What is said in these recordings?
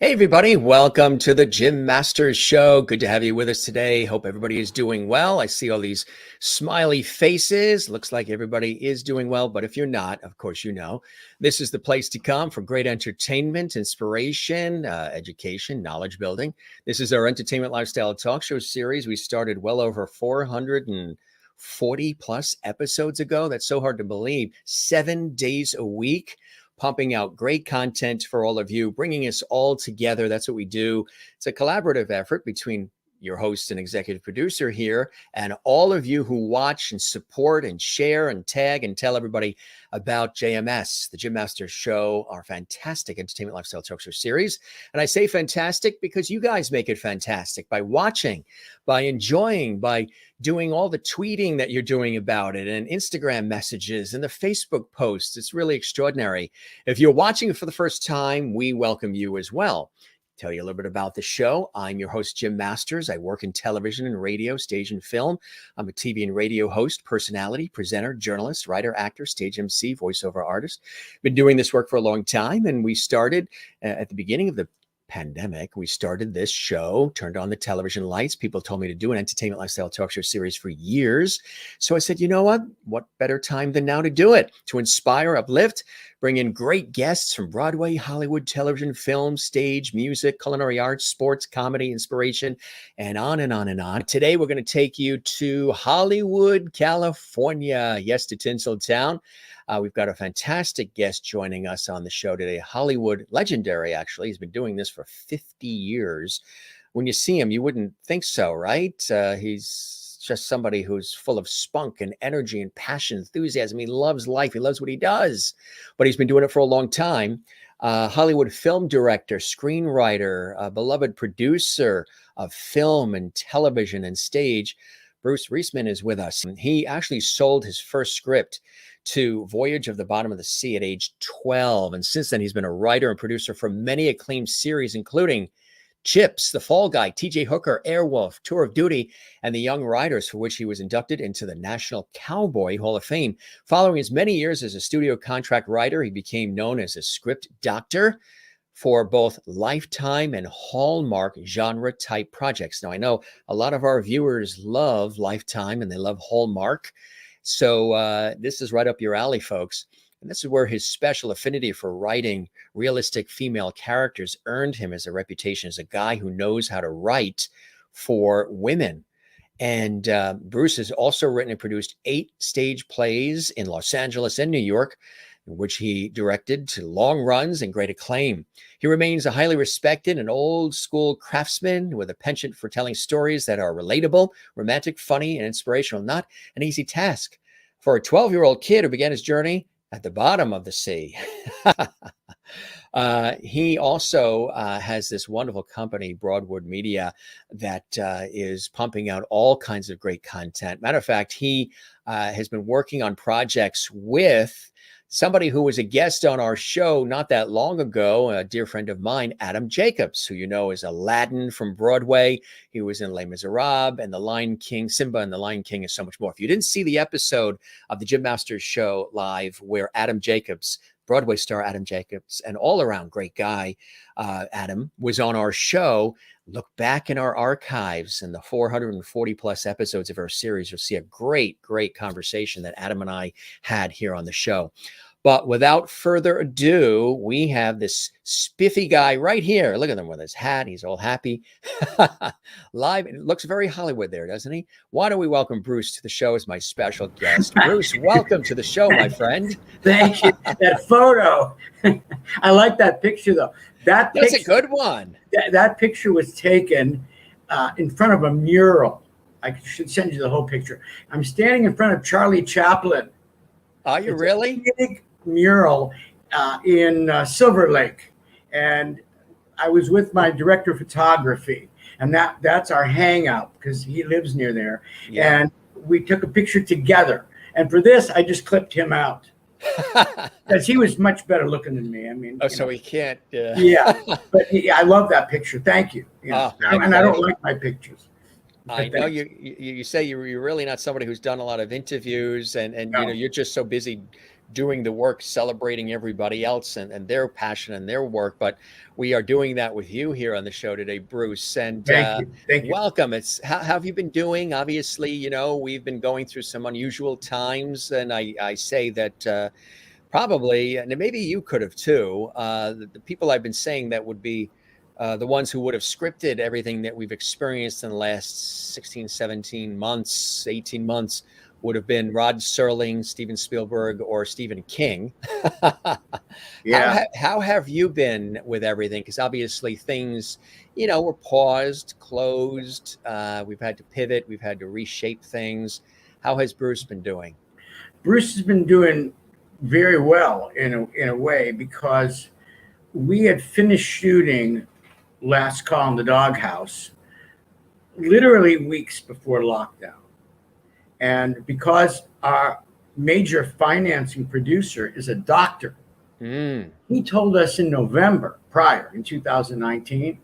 Hey everybody, welcome to the Jim Masters Show. Good to have you with us today. Hope everybody is doing well. I see all these smiley faces. Looks like everybody is doing well, but if you're not, of course you know, this is the place to come for great entertainment, inspiration, education, knowledge building. This is our entertainment lifestyle talk show series. We started well over 440 plus episodes ago. That's so hard to believe. 7 days a week, pumping out great content for all of you, bringing us all together. That's what we do. It's a collaborative effort between your host and executive producer here and all of you who watch and support and share and tag and tell everybody about JMS, the Jim Masters Show, our fantastic entertainment lifestyle talk show series. And I say fantastic because you guys make it fantastic by watching, by enjoying, by doing all the tweeting that you're doing about it and Instagram messages and the Facebook posts. It's really extraordinary. If you're watching it for the first time, we welcome you as well. Tell you a little bit about the show. I'm your host, Jim Masters. I work in television and radio, stage and film. I'm a TV and radio host, personality, presenter, journalist, writer, actor, stage MC, voiceover artist. Been doing this work for a long time, and we started at the beginning of the pandemic. We started this show, turned on the television lights. People told me to do an entertainment lifestyle talk show series for years. So I said, you know what better time than now to do it, to inspire, uplift, bring in great guests from Broadway, Hollywood, television, film, stage, music, culinary arts, sports, comedy, inspiration, and on and on and on. Today, we're going to take you to Hollywood, California. Yes, to Tinseltown. We've got a fantastic guest joining us on the show today, Hollywood legendary, actually. He's been doing this for 50 years. When you see him, you wouldn't think so, right? He's just somebody who's full of spunk and energy and passion, enthusiasm. He loves life. He loves what he does, but he's been doing it for a long time. Hollywood film director, screenwriter, a beloved producer of film and television and stage. Bruce Reisman is with us. He actually sold his first script to Voyage of the Bottom of the Sea at age 12. And since then, he's been a writer and producer for many acclaimed series, including Chips, The Fall Guy, TJ Hooker, Airwolf, Tour of Duty, and The Young Riders, for which he was inducted into the National Cowboy Hall of Fame. Following his many years as a studio contract writer, he became known as a script doctor for both Lifetime and Hallmark genre-type projects. Now, I know a lot of our viewers love Lifetime and they love Hallmark. So this is right up your alley, folks. And this is where his special affinity for writing realistic female characters earned him as a reputation as a guy who knows how to write for women. And Bruce has also written and produced 8 stage plays in Los Angeles and New York, in which he directed to long runs and great acclaim. He remains a highly respected and old school craftsman with a penchant for telling stories that are relatable, romantic, funny, and inspirational. Not an easy task for a 12-year-old kid who began his journey at the bottom of the sea. He also has this wonderful company, Broadwood Media, that is pumping out all kinds of great content. Matter of fact, he has been working on projects with somebody who was a guest on our show not that long ago, a dear friend of mine, Adam Jacobs, who you know is Aladdin from Broadway. He was in Les Miserables and The Lion King, Simba and The Lion King, and so much more. If you didn't see the episode of the Jim Masters Show live where Adam Jacobs, Broadway star Adam Jacobs, an all-around great guy, Adam, was on our show, look back in our archives and the 440 plus episodes of our series. You'll see a great, great conversation that Adam and I had here on the show. But without further ado, we have this spiffy guy right here. Look at him with his hat. He's all happy. Live. It looks very Hollywood there, doesn't he? Why don't we welcome Bruce to the show as my special guest? Bruce, welcome to the show, my friend. Thank you. That photo. I like that picture, though. That's a good one. That picture was taken in front of a mural. I should send you the whole picture. I'm standing in front of Charlie Chaplin. Are you really? A big mural in Silver Lake, and I was with my director of photography, and that's our hangout because he lives near there. Yeah. And we took a picture together. And for this, I just clipped him out because he was much better looking than me. I mean, so he can't. Yeah, but I love that picture. Thank you. I don't like my pictures. I know you say you're really not somebody who's done a lot of interviews, and No. You're just so busy doing the work, celebrating everybody else and their passion and their work. But we are doing that with you here on the show today, Bruce. And Thank you. Welcome. How have you been doing? Obviously, we've been going through some unusual times, and I say that probably, and maybe you could have too. The people I've been saying that would be the ones who would have scripted everything that we've experienced in the last 16, 17 months, 18 months would have been Rod Serling, Steven Spielberg, or Stephen King. Yeah. How have you been with everything? Because obviously things, were paused, closed. We've had to pivot. We've had to reshape things. How has Bruce been doing? Bruce has been doing very well in a way, because we had finished shooting Last Call in the Doghouse literally weeks before lockdown. And because our major financing producer is a doctor, he told us in November prior, in 2019,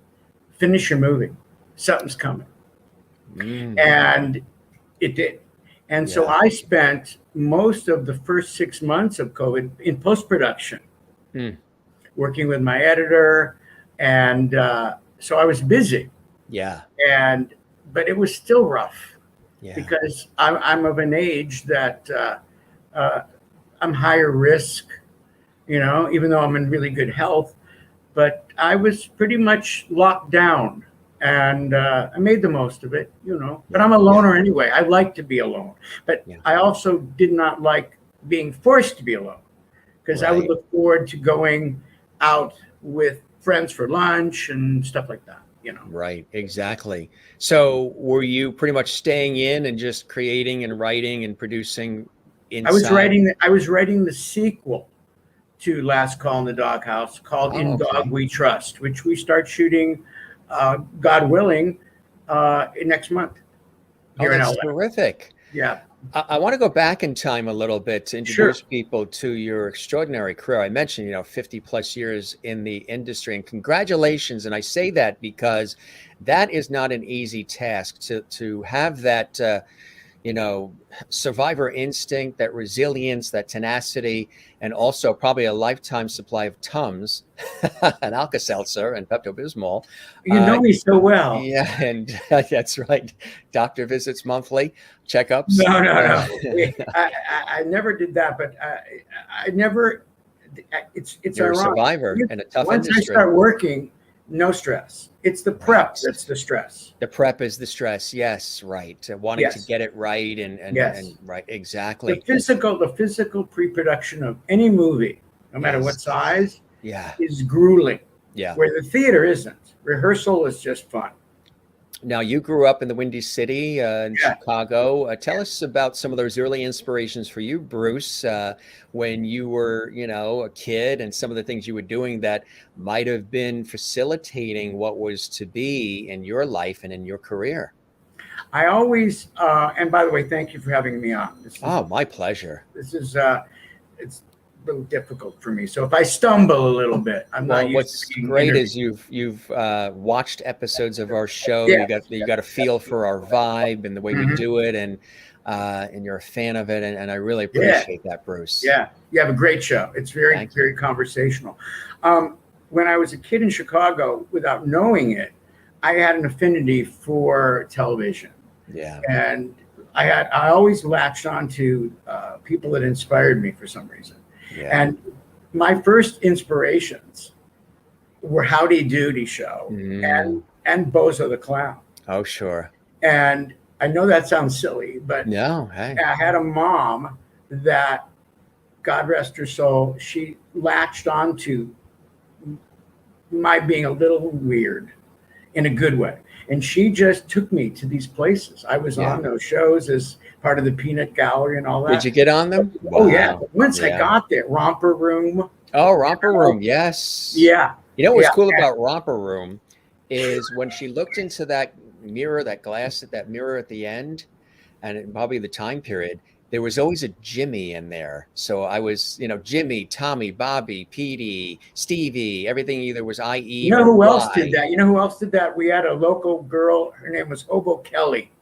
finish your movie. Something's coming. And it did. And so I spent most of the first 6 months of COVID in post-production, working with my editor. And so I was busy. Yeah. But it was still rough. Yeah. Because I'm of an age that I'm higher risk, even though I'm in really good health. But I was pretty much locked down, and I made the most of it, But I'm a loner anyway. I like to be alone. But I also did not like being forced to be alone, because I would look forward to going out with friends for lunch and stuff like that. Right, exactly. So were you pretty much staying in and just creating and writing and producing inside? I was writing the sequel to Last Call in the Doghouse called In Dog We Trust, which we start shooting, God willing, next month. Here in LA. Terrific. Yeah. I want to go back in time a little bit to introduce people to your extraordinary career. I mentioned, 50 plus years in the industry, and congratulations. And I say that because that is not an easy task to have that, survivor instinct, that resilience, that tenacity, and also probably a lifetime supply of Tums and Alka-Seltzer and Pepto-Bismol. You know me so well. Yeah, and that's right. Doctor visits monthly, checkups. No. I never did that, but I never. It's You're ironic. A survivor in a tough Once industry. I start working, no stress. It's the prep that's the stress. The prep is the stress. Yes, right. Wanting to get it right and right, exactly. The physical pre-production of any movie, no matter what size, is grueling. Yeah. Where the theater isn't. Rehearsal is just fun. Now, you grew up in the Windy City in Chicago. Tell us about some of those early inspirations for you, Bruce, when you were, a kid, and some of the things you were doing that might have been facilitating what was to be in your life and in your career. I always, and by the way, thank you for having me on. My pleasure. This is, it's a little difficult for me. So if I stumble a little bit, I'm not used what's to being great interviewed. is you've watched episodes of our show. Yes. You got a feel for our vibe and the way we do it, and you're a fan of it, and I really appreciate that, Bruce. Yeah, you have a great show. It's very conversational. When I was a kid in Chicago, without knowing it, I had an affinity for television. Yeah, and I always latched on to people that inspired me for some reason. Yeah. And my first inspirations were Howdy Doody Show Mm. and Bozo the Clown. Oh, sure. And I know that sounds silly, but No, hey. I had a mom that, God rest her soul, she latched onto my being a little weird in a good way. And she just took me to these places. I was Yeah. on those shows as part of the Peanut Gallery and all Did that. you get on them? Oh yeah. Wow. But once I Yeah. got there, Romper Room. Oh, Romper Oh, Room. Yes. yeah. You know what's Yeah. cool about Romper Room is when she looked into that mirror, that glass at that mirror at the end, and probably the time period, there was always a Jimmy in there. So I was, Jimmy, Tommy, Bobby, Petey, Stevie, everything either was You IE know or who else did Y. that? You know who else did that? We had a local girl. Her name was Hobo Kelly.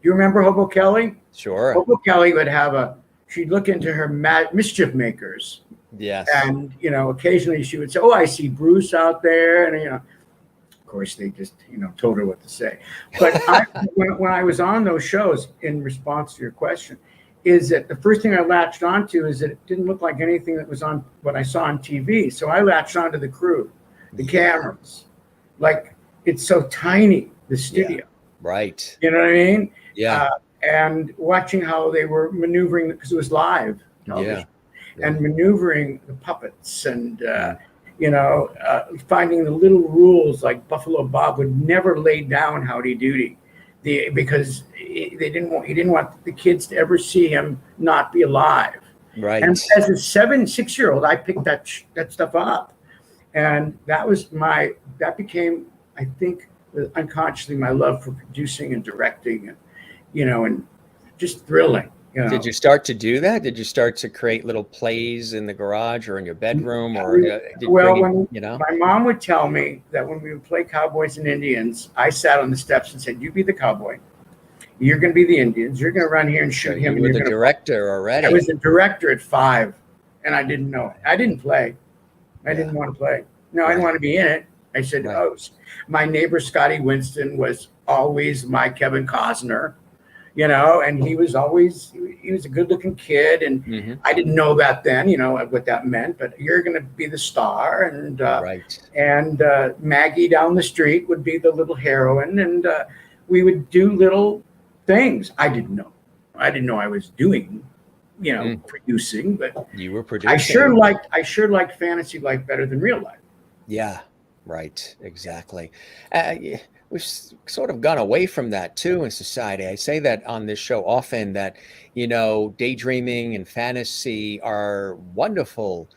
Do you remember Hobo Kelly? Sure. Hobo Kelly would have she'd look into her mischief makers. Yes. And, occasionally she would say, "Oh, I see Bruce out there." And, of course, they just, told her what to say. But when I was on those shows, in response to your question, is that the first thing I latched onto is that it didn't look like anything that was on what I saw on TV. So I latched onto the crew, the cameras. Like, it's so tiny, the studio. Yeah. Right. You know what I mean? Yeah. And watching how they were maneuvering, because it was live television, Yeah. and maneuvering the puppets and, Mm. finding the little rules. Like Buffalo Bob would never lay down Howdy Doody, because he didn't want the kids to ever see him not be alive. Right. And as a 6-year-old, I picked that stuff up, and that became, I think, unconsciously, my love for producing and directing, and just thrilling. Did you start to do that? Did you start to create little plays in the garage or in your bedroom, or My mom would tell me that when we would play Cowboys and Indians, I sat on the steps and said, "You be the cowboy. You're going to be the Indians. You're going to run here and shoot him." You were the director already. I was the director at 5, and I didn't know it. I didn't play. I didn't want to play. No, I didn't want to be in it. I said, "Oh." My neighbor Scotty Winston was always my Kevin Costner. And he was a good-looking kid, and I didn't know that then, what that meant. But you're going to be the star, and and Maggie down the street would be the little heroine, and we would do little things. I didn't know I was doing, producing, but you were producing. I sure liked fantasy life better than real life. Yeah, right, exactly. We've sort of gone away from that too in society. I say that on this show often, that, daydreaming and fantasy are wonderful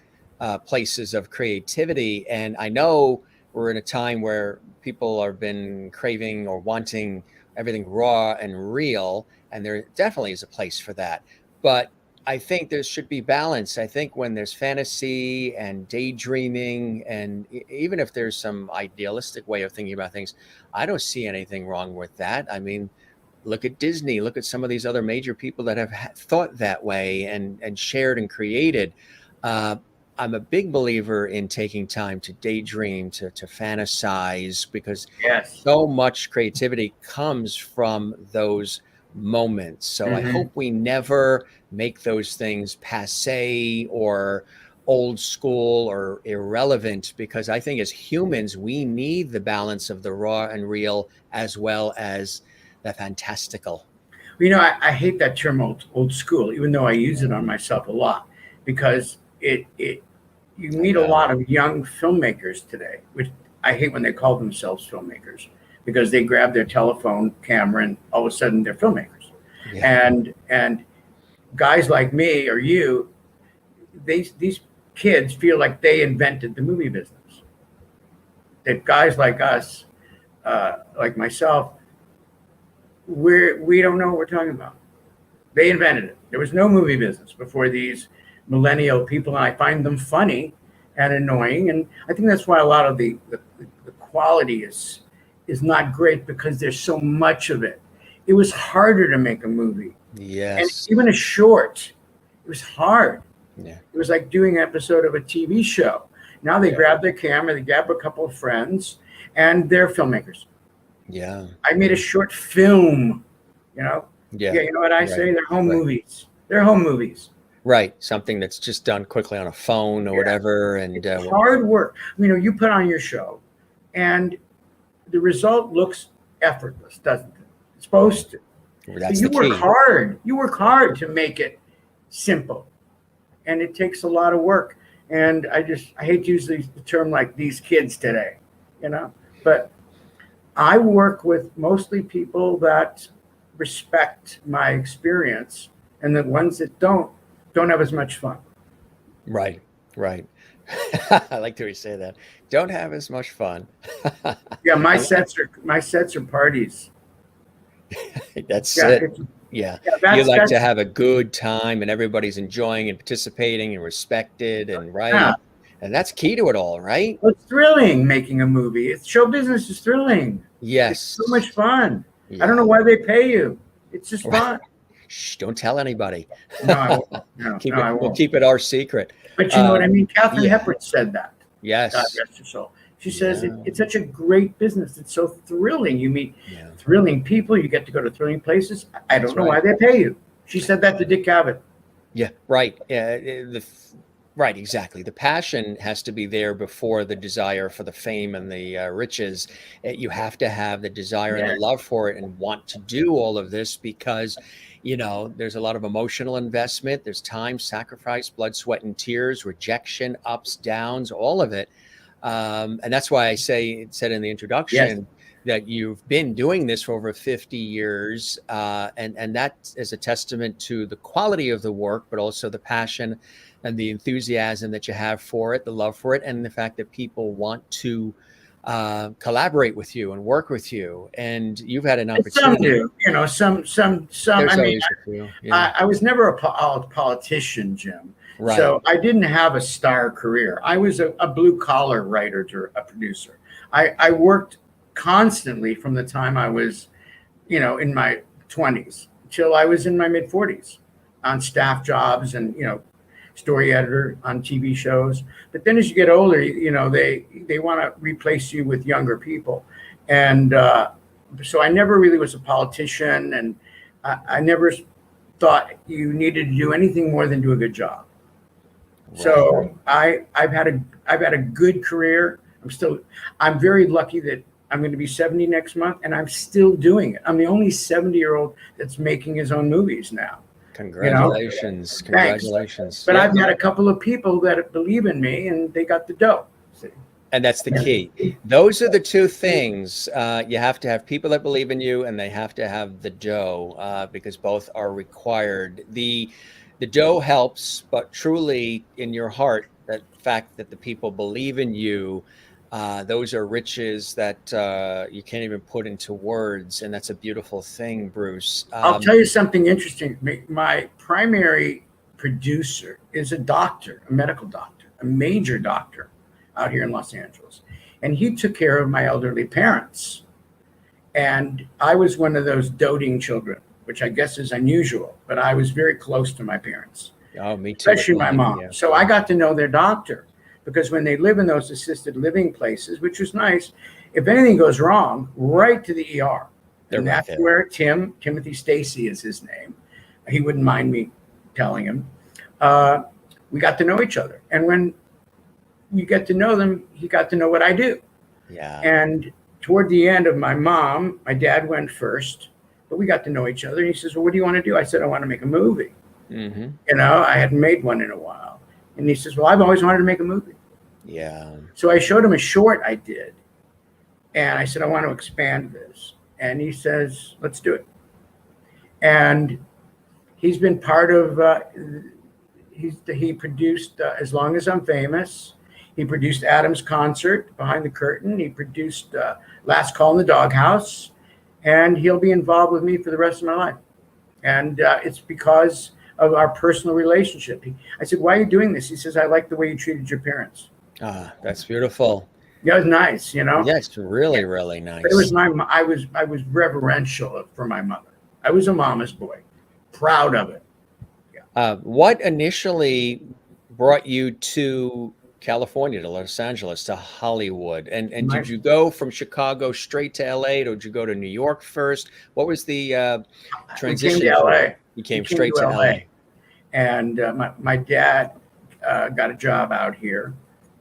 places of creativity. And I know we're in a time where people have been craving or wanting everything raw and real, and there definitely is a place for that. But I think there should be balance. I think when there's fantasy and daydreaming, and even if there's some idealistic way of thinking about things, I don't see anything wrong with that. I mean, look at Disney, look at some of these other major people that have thought that way and shared and created. I'm a big believer in taking time to daydream, to fantasize, because so much creativity comes from those moments. So I hope we never make those things passé or old school or irrelevant, because I think as humans, we need the balance of the raw and real as well as the fantastical. I hate that term old school, even though I use it on myself a lot, because you meet a lot of young filmmakers today, which I hate when they call themselves filmmakers, because they grab their telephone camera and all of a sudden they're filmmakers. Yeah. And guys like me or you, these kids feel like they invented the movie business. That guys like us, like myself, we don't know what we're talking about. They invented it. There was no movie business before these millennial people, and I find them funny and annoying. And I think that's why a lot of the quality is not great, because there's so much of it. It was harder to make a movie. Yes. And even a short, it was hard. Yeah. It was like doing an episode of a TV show. Now they grab their camera, they grab a couple of friends, and they're filmmakers. Yeah. I made a short film, Yeah. Yeah, you know what I say? They're home movies. They're home movies. Right. Something that's just done quickly on a phone or Yeah. whatever. And It's hard work. You put on your show, and the result looks effortless, doesn't it? It's supposed to. But that's you the work key. hard. You work hard to make it simple, and it takes a lot of work. And I hate to use the term like these kids today, but I work with mostly people that respect my experience, and the ones that don't have as much fun. Right. Right. I like to say that. Don't have as much fun. Yeah, my And sets are parties. that's Yeah, it. Yeah. yeah, You like that's to have a good time and everybody's enjoying and participating and respected and yeah. right. And that's key to it all, right? Well, it's thrilling making a movie. It's show business is thrilling. It's so Yes. much fun. I don't know Yeah. why they pay you. It's just fun. Shh, don't tell anybody. No, I won't. No, Keep no, I it, we'll won't. keep it our secret. But you know what I mean? Catherine Yeah. Hepburn said that. God Yes. rest her soul. She says Yeah. it's such a great business. It's so thrilling. You meet Yeah. thrilling people. You get to go to thrilling places. I don't That's know right. why they pay you. She said that to Dick Cavett. Yeah. Right. Yeah. Right. Exactly. The passion has to be there before the desire for the fame and the riches. You have to have the desire and Yeah. the love for it and want to do all of this because, there's a lot of emotional investment. There's time, sacrifice, blood, sweat, and tears, rejection, ups, downs, all of it. And that's why it said in the Yes. introduction that you've been doing this for over 50 years. And that is a testament to the quality of the work, but also the passion and the enthusiasm that you have for it, the love for it, and the fact that people want to collaborate with you and work with you. And you've had an And some opportunity. do. Some. There's I mean, always a few. Yeah. I was never a politician, Jim. Right. So I didn't have a star career. I was a blue collar writer, a producer. I worked constantly from the time I was, in my 20s till I was in my mid 40s on staff jobs and, story editor on TV shows. But then as you get older, they want to replace you with younger people. And so I never really was a politician, and I never thought you needed to do anything more than do a good job. Right. So I've had a good career. I'm very lucky that I'm going to be 70 next month, and I'm still doing it. I'm the only 70-year-old that's making his own movies now. Congratulations. Congratulations. But Yeah. I've had a couple of people that believe in me, and they got the dough. See? And that's the key. Those are the two things. You have to have people that believe in you, and they have to have the dough, because both are required. The dough helps, but truly in your heart, that fact that the people believe in you, those are riches that you can't even put into words. And that's a beautiful thing, Bruce. I'll tell you something interesting. My primary producer is a doctor, a medical doctor, a major doctor out here in Los Angeles. And he took care of my elderly parents. And I was one of those doting children, which I guess is unusual, but I was very close to my parents. Oh, me too. Especially my mom. Yeah. So I got to know their doctor, because when they live in those assisted living places, which was nice, if anything goes wrong, right to the ER. They're And right that's there. where Timothy Stacy is his name. He wouldn't mind me telling him. We got to know each other. And when you get to know them, he got to know what I do. Yeah. And toward the end of my dad went first, but we got to know each other. And he says, well, what do you want to do? I said, I want to make a movie. Mm-hmm. I hadn't made one in a while. And he says, well, I've always wanted to make a movie. Yeah. So I showed him a short I did. And I said, I want to expand this. And he says, let's do it. And he's been part of, he produced As Long as I'm Famous. He produced Adam's Concert, Behind the Curtain. He produced Last Call in the Doghouse. And he'll be involved with me for the rest of my life. And it's because of our personal relationship. I said, why are you doing this? He says, I like the way you treated your parents. Ah, that's beautiful. Yeah, it was nice, Yes, really, really nice. But it was I was reverential for my mother. I was a mama's boy, proud of it. Yeah. What initially brought you to California, to Los Angeles, to Hollywood? And did you go from Chicago straight to LA, or did you go to New York first? What was the transition? We came to LA. You came straight to LA. And my dad got a job out here,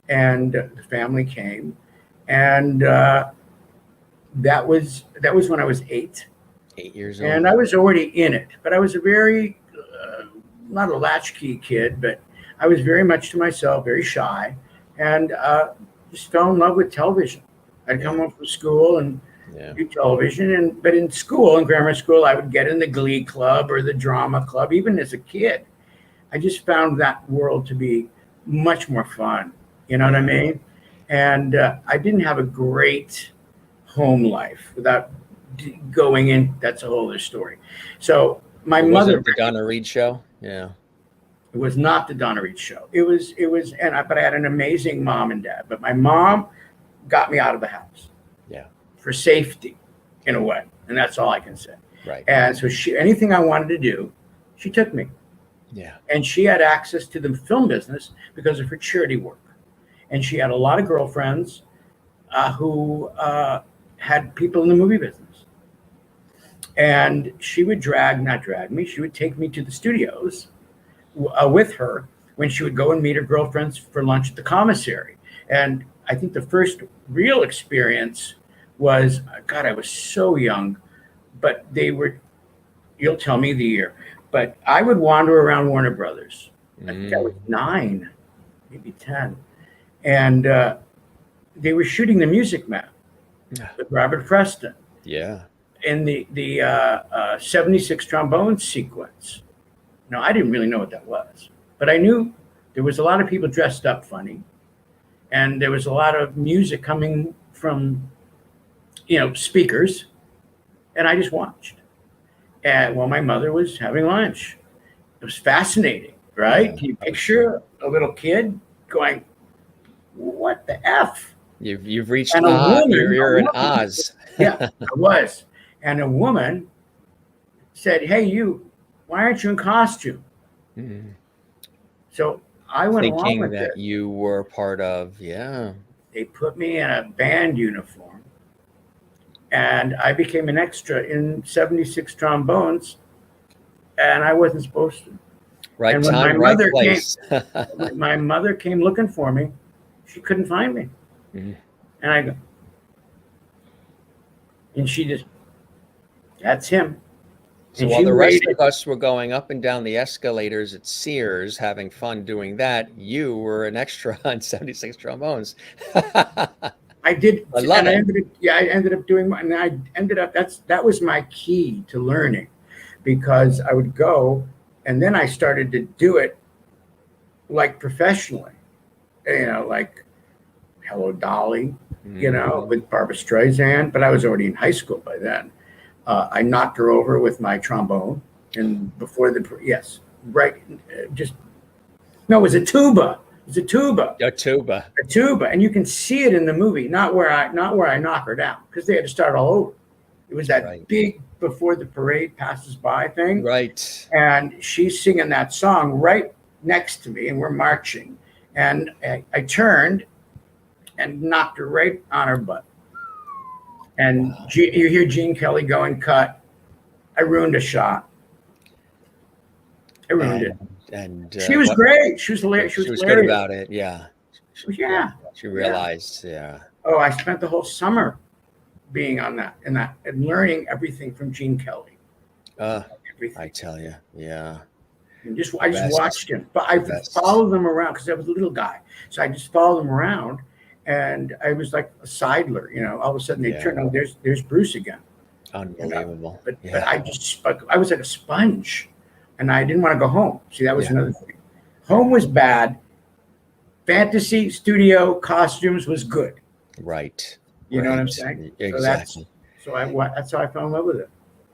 and the family came, and that was when I was 8, 8 years old. and I was already in it, but I was a very not a latchkey kid, but I was very much to myself, very shy, and just fell in love with television. I'd come Yeah. home from school and Yeah. do television, but in school, in grammar school, I would get in the glee club or the drama club. Even as a kid, I just found that world to be much more fun. You know what I mean? And I didn't have a great home life without going in. That's a whole other story. So my It mother, wasn't the Donna Reed show. Yeah. it was not the Donna Reed show. It was, but I had an amazing mom and dad. But my mom got me out of the house Yeah. for safety, in a way, and that's all I can say. Right. And so anything I wanted to do, she took me, Yeah. and she had access to the film business because of her charity work, and she had a lot of girlfriends who had people in the movie business, and she would not drag me. She would take me to the studios with her when she would go and meet her girlfriends for lunch at the commissary. And I think the first real experience was, God, I was so young, but you'll tell me the year, but I would wander around Warner Brothers. I think I was 9, maybe 10. And they were shooting The Music Man with Robert Preston Yeah. in the 76 trombone sequence. Now, I didn't really know what that was, but I knew there was a lot of people dressed up funny, and there was a lot of music coming from, speakers, and I just watched. And while my mother was having lunch, it was fascinating, right? Yeah, Can you I'm picture a little kid going, "What the F?" You've reached And a woman, you're in Oz. yeah, I was, and a woman said, "Hey, you, why aren't you in costume?" Mhm. So I went along Thinking with that it. you were part of, yeah. They put me in a band uniform, and I became an extra in 76 trombones, and I wasn't supposed to. Right And when my time, right mother came, place. when my mother came looking for me, she couldn't find me. Mhm. And I go, and she just, that's him. So And while she the rest waited. of us were going up and down the escalators at Sears, having fun doing that, you were an extra on 76 trombones. I did, I love and it. I ended up doing, and I ended up, that was my key to learning, because I would go, and then I started to do it like professionally, like Hello Dolly, Mhm. with Barbara Streisand, but I was already in high school by then. I knocked her over with my trombone, and yes, right, just, no, it was a tuba. It was a tuba. A tuba. A tuba, and you can see it in the movie. Not where I knock her down, because they had to start all over. It was that Right. big before the parade passes by thing, Right. and she's singing that song right next to me, and we're marching, and I turned and knocked her right on her butt. And Wow. you hear Gene Kelly going, "Cut." I ruined a shot. I ruined it. And She was what great. She was hilarious. She was she was good hilarious. about it. Yeah. Yeah. Yeah, She yeah. realized, yeah. Oh, I spent the whole summer being on that and learning everything from Gene Kelly. I Everything. tell you, yeah. And The I just best. watched him. But I The best. followed them around because I was a little guy. So I just followed them around, and I was like a sidler. All of a sudden they Yeah. turned on. There's Bruce again. Unbelievable. But Yeah. I was like a sponge, and I didn't want to go home. See, that was Yeah. another thing. Home was bad. Fantasy studio costumes was good. Right. You know what I'm Right. saying? So Exactly. that's how I fell in love with it.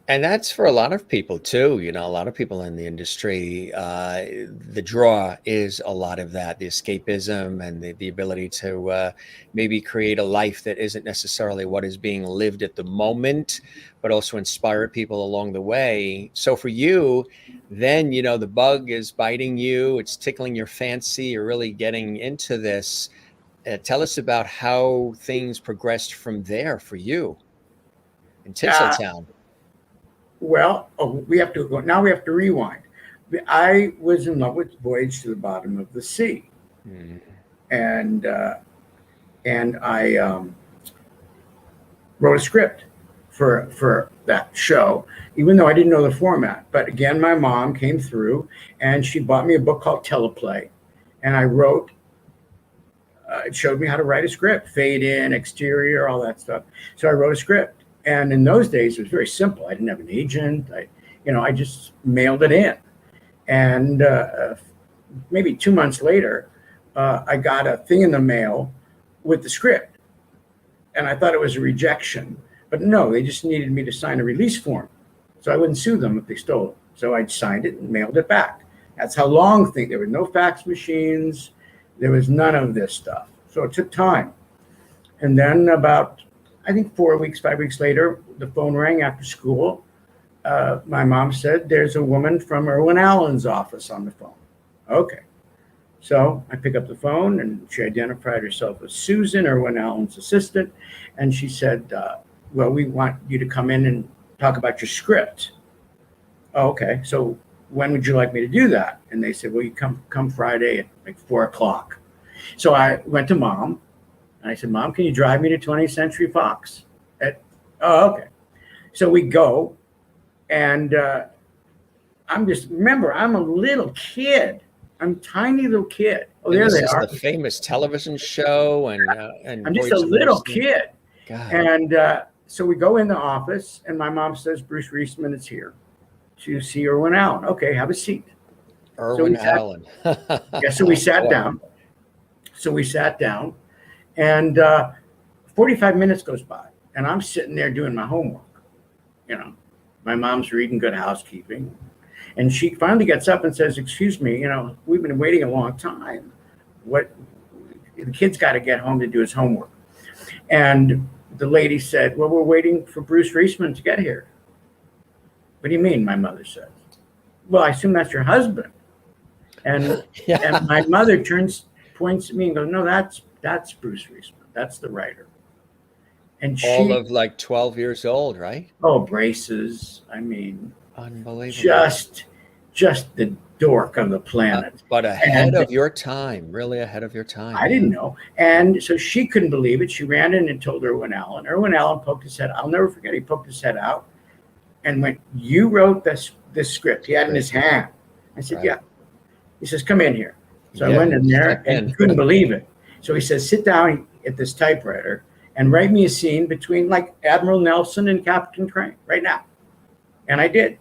And that's for a lot of people too. A lot of people in the industry, the draw is a lot of that, the escapism and the ability to maybe create a life that isn't necessarily what is being lived at the moment, but also inspire people along the way. So for you, then, the bug is biting you, it's tickling your fancy, you're really getting into this. Tell us about how things progressed from there for you in Uh, Tinseltown. Well, we have to go now. We have to rewind. I was in love with Voyage to the Bottom of the Sea, Mm. and I wrote a script for that show, even though I didn't know the format. But again, my mom came through, and she bought me a book called Teleplay, and I wrote. It showed me how to write a script, fade in, exterior, all that stuff. So I wrote a script, and in those days it was very simple. I didn't have an agent. I just mailed it in, and maybe 2 months later, I got a thing in the mail with the script, and I thought it was a rejection, but no, they just needed me to sign a release form, so I wouldn't sue them if they stole it. So I signed it and mailed it back. That's how long things. There were no fax machines. There was none of this stuff. So it took time. And then about, I think 4 weeks, 5 weeks later, the phone rang after school. My mom said, there's a woman from Irwin Allen's office on the phone. Okay. So I pick up the phone, and she identified herself as Susan, Irwin Allen's assistant. And she said, well, we want you to come in and talk about your script. Oh, okay. So when would you like me to do that? And they said, well, you come Friday at like 4 o'clock. So I went to Mom, and I said, Mom, can you drive me to 20th Century Fox? Oh, okay. So we go, and remember, I'm a little kid. I'm a tiny little kid. Oh, And there this they is are. the famous television show, and I'm just a little kid. God. And so we go in the office, and my mom says, Bruce Reisman is here to see Irwin Allen. Okay, have a seat. Irwin Allen. Yeah, so we sat down. And 45 minutes goes by, and I'm sitting there doing my homework. My mom's reading Good Housekeeping, and she finally gets up and says, excuse me, we've been waiting a long time. The kid's got to get home to do his homework. And the lady said, well, we're waiting for Bruce Reisman to get here. What do you mean? My mother says. Well, I assume that's your husband. And Yeah. and my mother points at me and goes, no, that's Bruce Reisman. That's the writer. And All of like 12 years old, right? Oh, braces. I mean, unbelievable. Just the dork of the planet. But ahead of your time, really ahead of your time. I didn't know. And so she couldn't believe it. She ran in and told Irwin Allen. Irwin Allen poked his head. I'll never forget. He poked his head out and went, you wrote this script. He had it in his hand. I said, Right. yeah. He says, come in here. So Yeah, I went in there step in. and couldn't believe it. So he says, sit down at this typewriter and write me a scene between like Admiral Nelson and Captain Crane right now. And I did.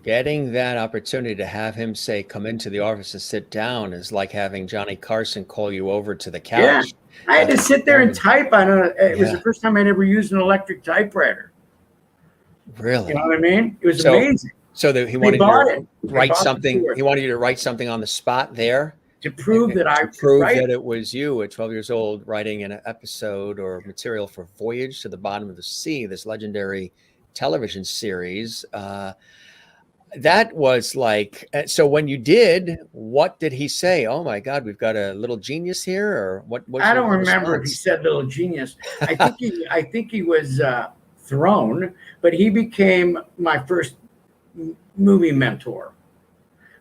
Getting that opportunity to have him say, come into the office and sit down is like having Johnny Carson call you over to the couch. Yeah. I had to sit there and type on it was Yeah. the first time I'd ever used an electric typewriter. Really? You know what I mean? It was So- amazing. So that he wanted bought you it. to They write bought the something. tour. He wanted you to write something on the spot there To prove that I to prove right? that it was you at 12 years old writing an episode or material for Voyage to the Bottom of the Sea, this legendary television series. That was like, so when you did, what did he say? Oh my God, we've got a little genius here, or what? I don't remember if he said little genius. I think he was thrown, but he became my first movie mentor.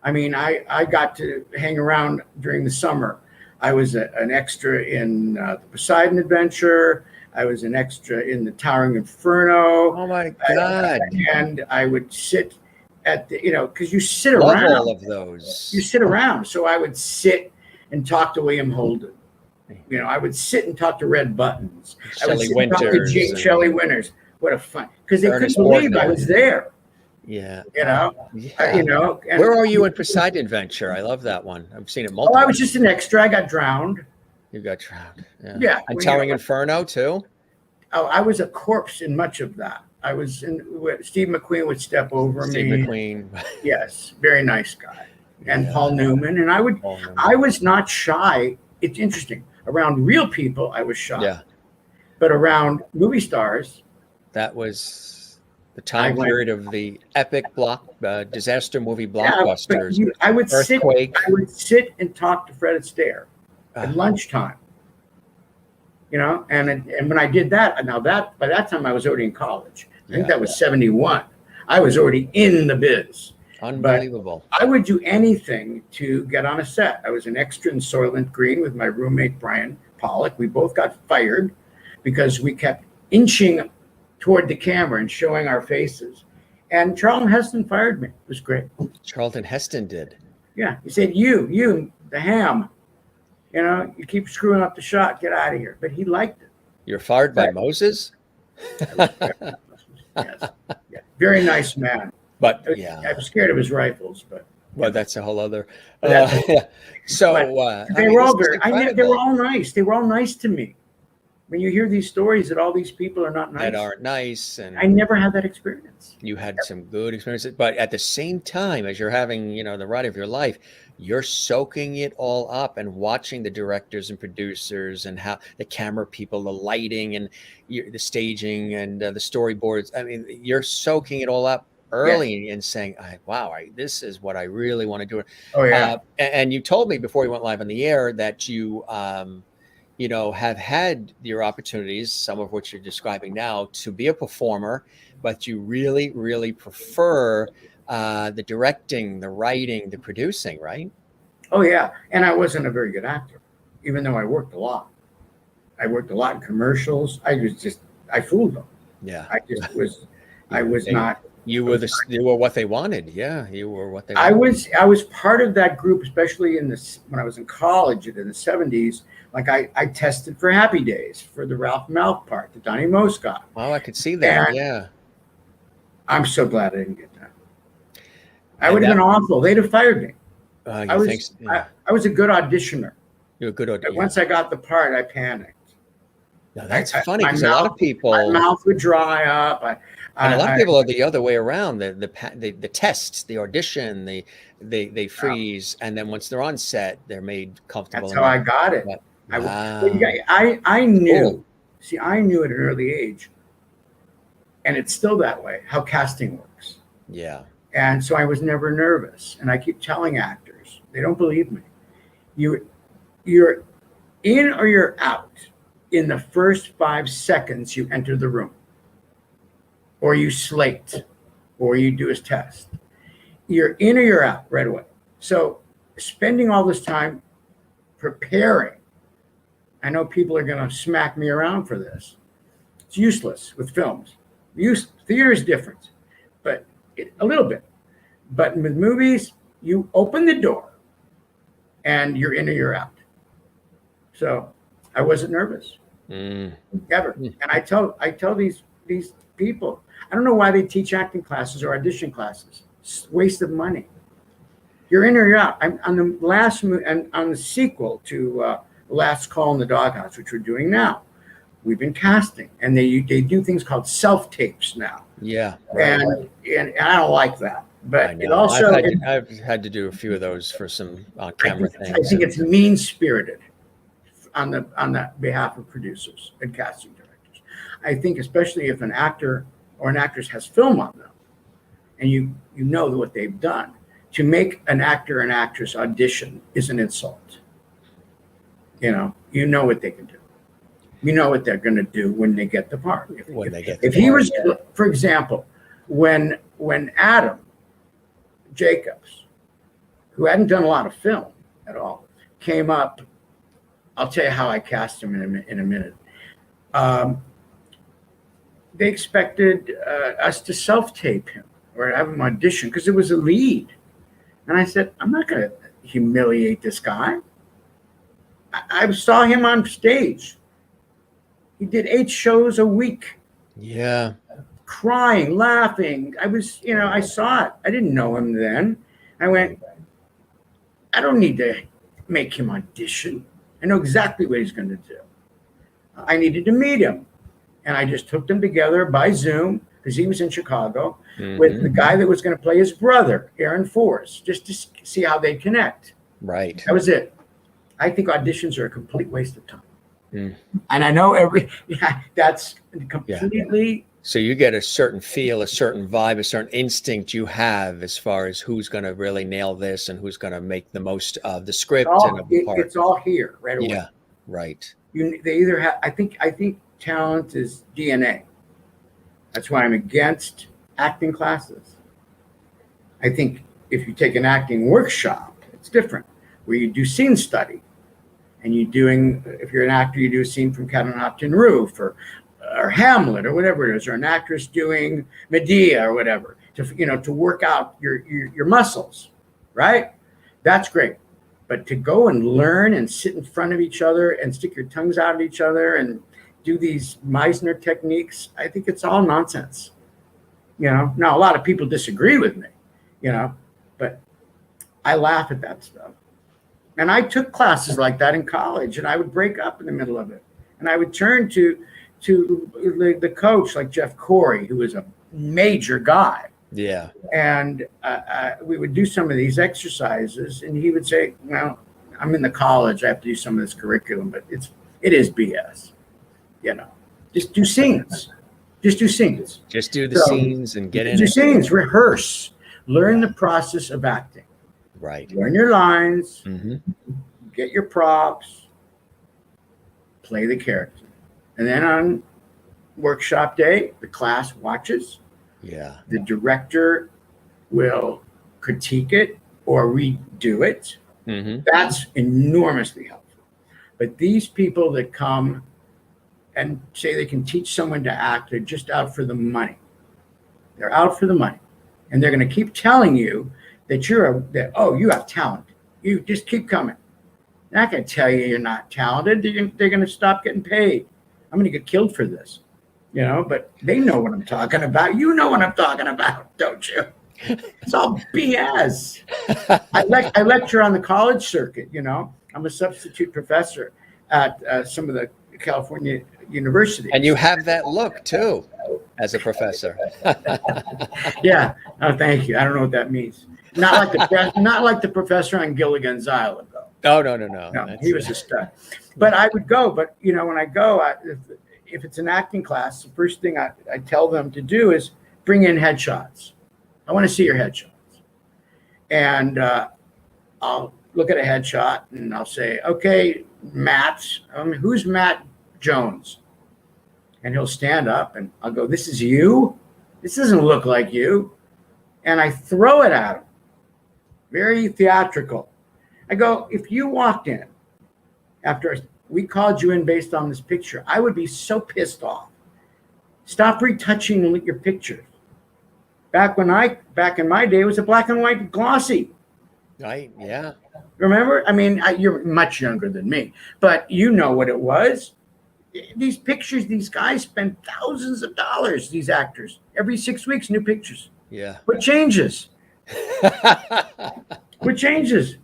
I mean, I got to hang around during the summer. I was an extra in the Poseidon Adventure. I was an extra in the Towering Inferno. Oh my God. And I would sit at the, because you sit Love around. all of those. You sit around. So I would sit and talk to William Holden. I would sit and talk to Red Buttons. Shelley Winters. Shelley Winters. What a fun, because they Ernest couldn't believe I Borgnine. was there. Yeah. Yeah. And Where are you in Poseidon Adventure? I love that one. I've seen it multiple. Oh, I was just an extra. I got drowned. You got drowned. Yeah. And Towering Inferno too? Oh, I was a corpse in much of that. I was in. Steve McQueen would step over Steve me. McQueen. Yes, very nice guy. And Yeah. Paul Newman. And I was not shy. It's interesting. Around real people, I was shy. Yeah. But around movie stars, That was the time period of the epic disaster movie blockbusters. I would Earthquake. sit and talk to Fred Astaire at Ah. lunchtime. And when I did that, by that time I was already in college. I think that was 71. I was already in the biz. But Unbelievable. I would do anything to get on a set. I was an extra in Soylent Green with my roommate, Brian Pollock. We both got fired because we kept inching toward the camera and showing our faces. And Charlton Heston fired me. It was great. Charlton Heston did. Yeah. He said, you, the ham, you keep screwing up the shot, get out of here. But he liked it. You're fired by Moses? Yes. Yeah. Very nice man. But I was scared of his rifles, but well, that's a whole other. So they were all they were all nice. They were all nice to me. When you hear these stories that all these people are not nice, that aren't nice, and I never had that experience. You had some good experiences, but at the same time, as you're having, the ride of your life, you're soaking it all up and watching the directors and producers and how the camera people, the lighting and the staging and the storyboards. I mean, you're soaking it all up early and saying, wow, this is what I really want to do. Oh, yeah. And you told me before you went live on the air that you, have had your opportunities, some of which you're describing now, to be a performer, but you really, really prefer the directing, the writing, the producing, right? Oh, yeah. And I wasn't a very good actor, even though I worked a lot. I worked a lot in commercials. I fooled them. Yeah. I was not. You were what they wanted. Yeah, you were what they wanted. I was part of that group, especially when I was in college in the 70s. Like I tested for Happy Days for the Ralph Malph part, the Donnie Most got. Oh, I could see that. And yeah. I'm so glad I didn't get that. I would have been awful. They'd have fired me. I was a good auditioner. You're a good auditioner. Once I got the part, I panicked. Now that's funny because a lot of people, my mouth would dry up. And a lot of people are the other way around. The test, the audition, they freeze, and then once they're on set, they're made comfortable. That's how I got it. I knew. Oh. See, I knew at an early age, and it's still that way, how casting works. Yeah. And so I was never nervous. And I keep telling actors, they don't believe me. You're in or you're out in the first 5 seconds you enter the room, or you slate, or you do his test. You're in or you're out right away. So spending all this time preparing, I know people are going to smack me around for this. It's useless with films. Theater is different, but a little bit. But with movies, you open the door and you're in or you're out. So I wasn't nervous ever. And I tell these people, I don't know why they teach acting classes or audition classes. It's a waste of money. You're in or you're out. I'm on the last and on the sequel to Last Call in the Doghouse, which we're doing now. We've been casting, and they do things called self tapes now. Yeah, and I don't like that. But it also I've had to do a few of those for some on camera things. I think it's mean spirited on the behalf of producers and casting directors. I think especially if an actor or an actress has film on them, and you know what they've done, to make an actor and actress audition is an insult. You know what they can do. You know what they're going to do when they get the part. For example, when Adam Jacobs, who hadn't done a lot of film at all, came up, I'll tell you how I cast him in a minute. They expected us to self-tape him or have him audition because it was a lead. And I said, I'm not going to humiliate this guy. I saw him on stage. He did 8 shows a week. Yeah. Crying, laughing. I saw it. I didn't know him then. I went, I don't need to make him audition. I know exactly what he's going to do. I needed to meet him. And I just took them together by Zoom, because he was in Chicago, with the guy that was going to play his brother, Aaron Forrest, just to see how they connect. Right. That was it. I think auditions are a complete waste of time. And I know that's completely. Yeah. So you get a certain feel, a certain vibe, a certain instinct you have as far as who's going to really nail this and who's going to make the most of the script and of the part. It's all here right away. Yeah, right. They either have. I think talent is DNA. That's why I'm against acting classes. I think if you take an acting workshop, it's different, where you do scene study. And if you're an actor, you do a scene from Cat on Hot Tin Roof or Hamlet or whatever it is, or an actress doing Medea or whatever, to work out your muscles, right? That's great. But to go and learn and sit in front of each other and stick your tongues out at each other and do these Meisner techniques, I think it's all nonsense. Now a lot of people disagree with me, but I laugh at that stuff. And I took classes like that in college, and I would break up in the middle of it. And I would turn to the coach, like Jeff Corey, who was a major guy. Yeah. And we would do some of these exercises, and he would say, well, I'm in the college. I have to do some of this curriculum, but it is BS. Just do scenes. Just do scenes. Just do the scenes and get in do it. scenes, rehearse, learn the process of acting. Right. Learn your lines, Mm-hmm. get your props, play the character. And then on workshop day, the class watches. Yeah. The director will critique it or redo it. Mm-hmm. That's enormously helpful. But these people that come and say they can teach someone to act, they're just out for the money. They're out for the money. And they're going to keep telling you that you have talent. You just keep coming. They're not going to tell you you're not talented. They're going to stop getting paid. I'm going to get killed for this, but they know what I'm talking about. You know what I'm talking about, don't you? It's all BS. I lecture on the college circuit, I'm a substitute professor at some of the California universities. And you have that look too, as a professor. Yeah. Oh, thank you. I don't know what that means. Not like the professor on Gilligan's Island, though. Oh, no. No, he was a stud. But I would go. But when I go, if it's an acting class, the first thing I tell them to do is bring in headshots. I want to see your headshots. And I'll look at a headshot and I'll say, okay, Matt, who's Matt Jones? And he'll stand up and I'll go, this is you? This doesn't look like you. And I throw it at him. Very theatrical. I go, if you walked in after we called you in based on this picture, I would be so pissed off. Stop retouching your pictures. Back in my day, it was a black and white glossy. Right, yeah. Remember? I mean, you're much younger than me, but you know what it was. These pictures, these guys spend thousands of dollars, these actors. Every 6 weeks, new pictures. Yeah. What changes? What changes?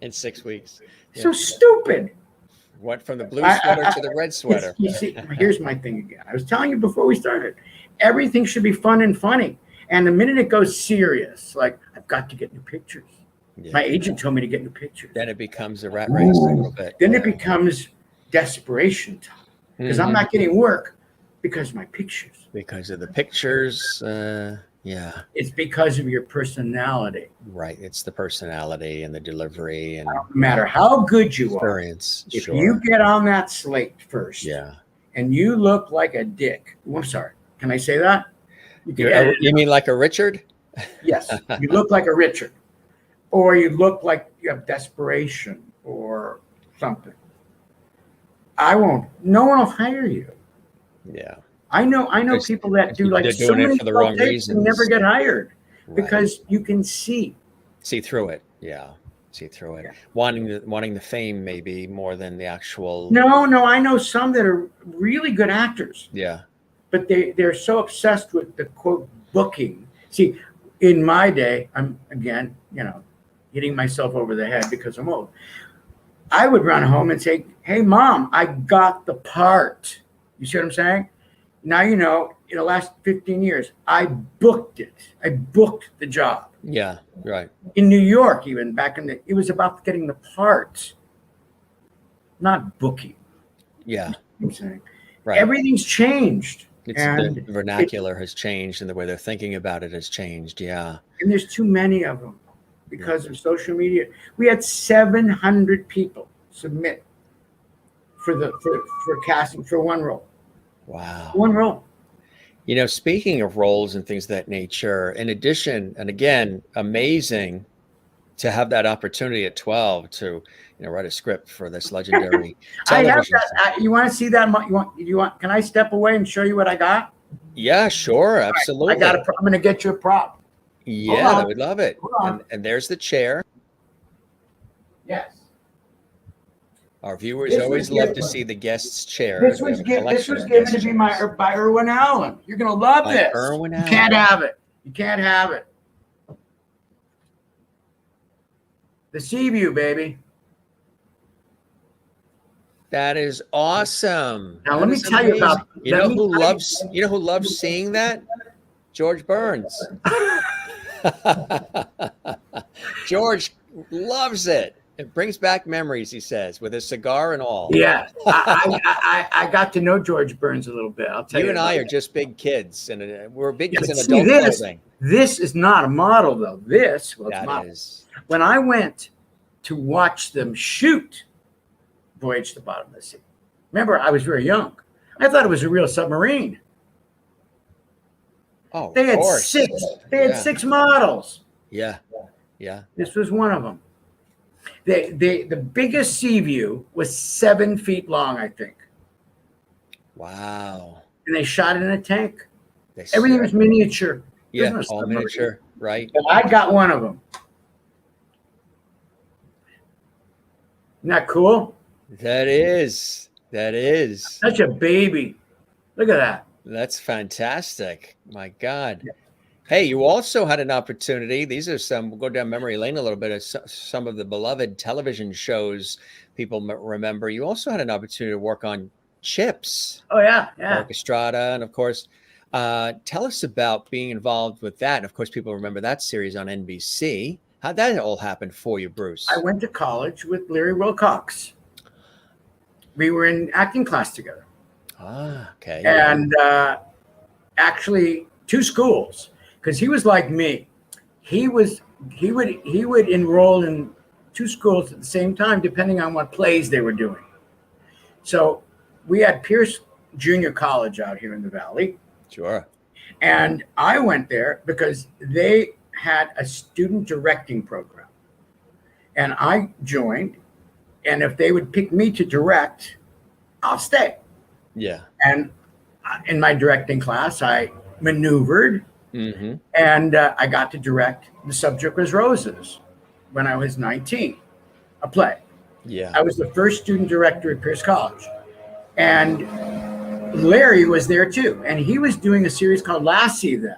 In 6 weeks. Yeah. So stupid. Went from the blue sweater to the red sweater. You see, here's my thing again. I was telling you before we started, everything should be fun and funny. And the minute it goes serious, like, I've got to get new pictures. Yeah. My agent told me to get new pictures. Then it becomes a rat race a little bit. Then it becomes desperation time. Because I'm not getting work because of my pictures. Because of the pictures, yeah. It's because of your personality. Right. It's the personality and the delivery and no matter how good you experience. If you get on that slate first, yeah, and you look like a dick. I'm sorry. Can I say that? You mean like a Richard? Yes. You look like a Richard. Or you look like you have desperation or something. No one will hire you. Yeah. I know people that do like so many for the wrong reasons and never get hired because right. you can see through it. Yeah. See through it. Yeah. Wanting the fame maybe more than the actual. No, I know some that are really good actors. Yeah. But they're so obsessed with the quote booking. See, in my day, I'm again, hitting myself over the head because I'm old. I would run home and say, hey, Mom, I got the part. You see what I'm saying? Now, in the last 15 years, I booked it. I booked the job. Yeah, right. In New York, even it was about getting the part, not booking. Yeah. You know what I'm saying? Right. Everything's changed. The vernacular has changed and the way they're thinking about it has changed. Yeah. And there's too many of them. Because of social media, we had 700 people submit for casting for one role. Wow. One role. Speaking of roles and things of that nature, in addition, and again, amazing to have that opportunity at 12 to, write a script for this legendary I have television. that. You want to see that? You want? Can I step away and show you what I got? Yeah, sure, Right. absolutely. I'm going to get you a prop. Yeah, I would love it. Hold on. And there's the chair. Yes. Our viewers always love to see the guest's chair. This was given to me by Irwin Allen. You're going to love this. Irwin Allen. You can't have it. You can't have it. The sea view, baby. That is awesome. Now let me tell you about. You know who loves seeing that? George Burns. George loves it. It brings back memories, he says, with his cigar and all. Yeah, I got to know George Burns a little bit. I'll tell you. You and I are just big kids, and we're big kids in See, adult clothing. This is not a model, though. It's that not. Is. When I went to watch them shoot Voyage to the Bottom of the Sea, remember, I was very young. I thought it was a real submarine. Oh, they had of course. six. They had 6 models. Yeah, yeah. This was one of them. The biggest sea view was 7 feet long, I think. Wow. And they shot it in a tank. Everything was miniature. Yeah, all miniature, right? But I got one of them. Isn't that cool? That is. Such a baby. Look at that. That's fantastic. My God. Hey, you also had an opportunity. These are we'll go down memory lane a little bit of some of the beloved television shows people remember. You also had an opportunity to work on Chips. Oh, yeah. Orchestrata. And of course, tell us about being involved with that. And of course, people remember that series on NBC. How'd that all happen for you, Bruce? I went to college with Larry Wilcox. We were in acting class together. Ah, okay. And actually 2 schools, because he was like me. He would enroll in 2 schools at the same time, depending on what plays they were doing. So we had Pierce Junior College out here in the Valley. Sure. And I went there because they had a student directing program. And I joined. And if they would pick me to direct, I'll stay. Yeah. And in my directing class, I maneuvered. Mm-hmm. And I got to direct The Subject Was Roses when I was 19, a play. Yeah. I was the first student director at Pierce College. And Larry was there too. And he was doing a series called Lassie then.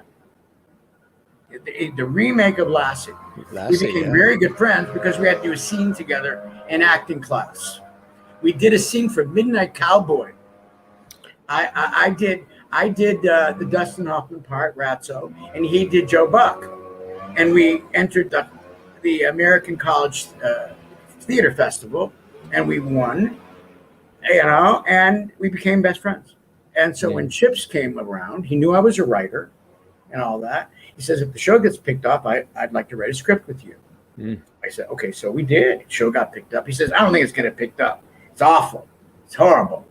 The remake of Lassie. We became very good friends because we had to do a scene together in acting class. We did a scene for Midnight Cowboy. I did the Dustin Hoffman part, Ratso, and he did Joe Buck. And we entered the American College Theater Festival, and we won, and we became best friends. And so when Chips came around, he knew I was a writer and all that. He says, if the show gets picked up, I'd like to write a script with you. I said, okay, so we did. The show got picked up. He says, I don't think it's going to get picked up. It's awful. It's horrible.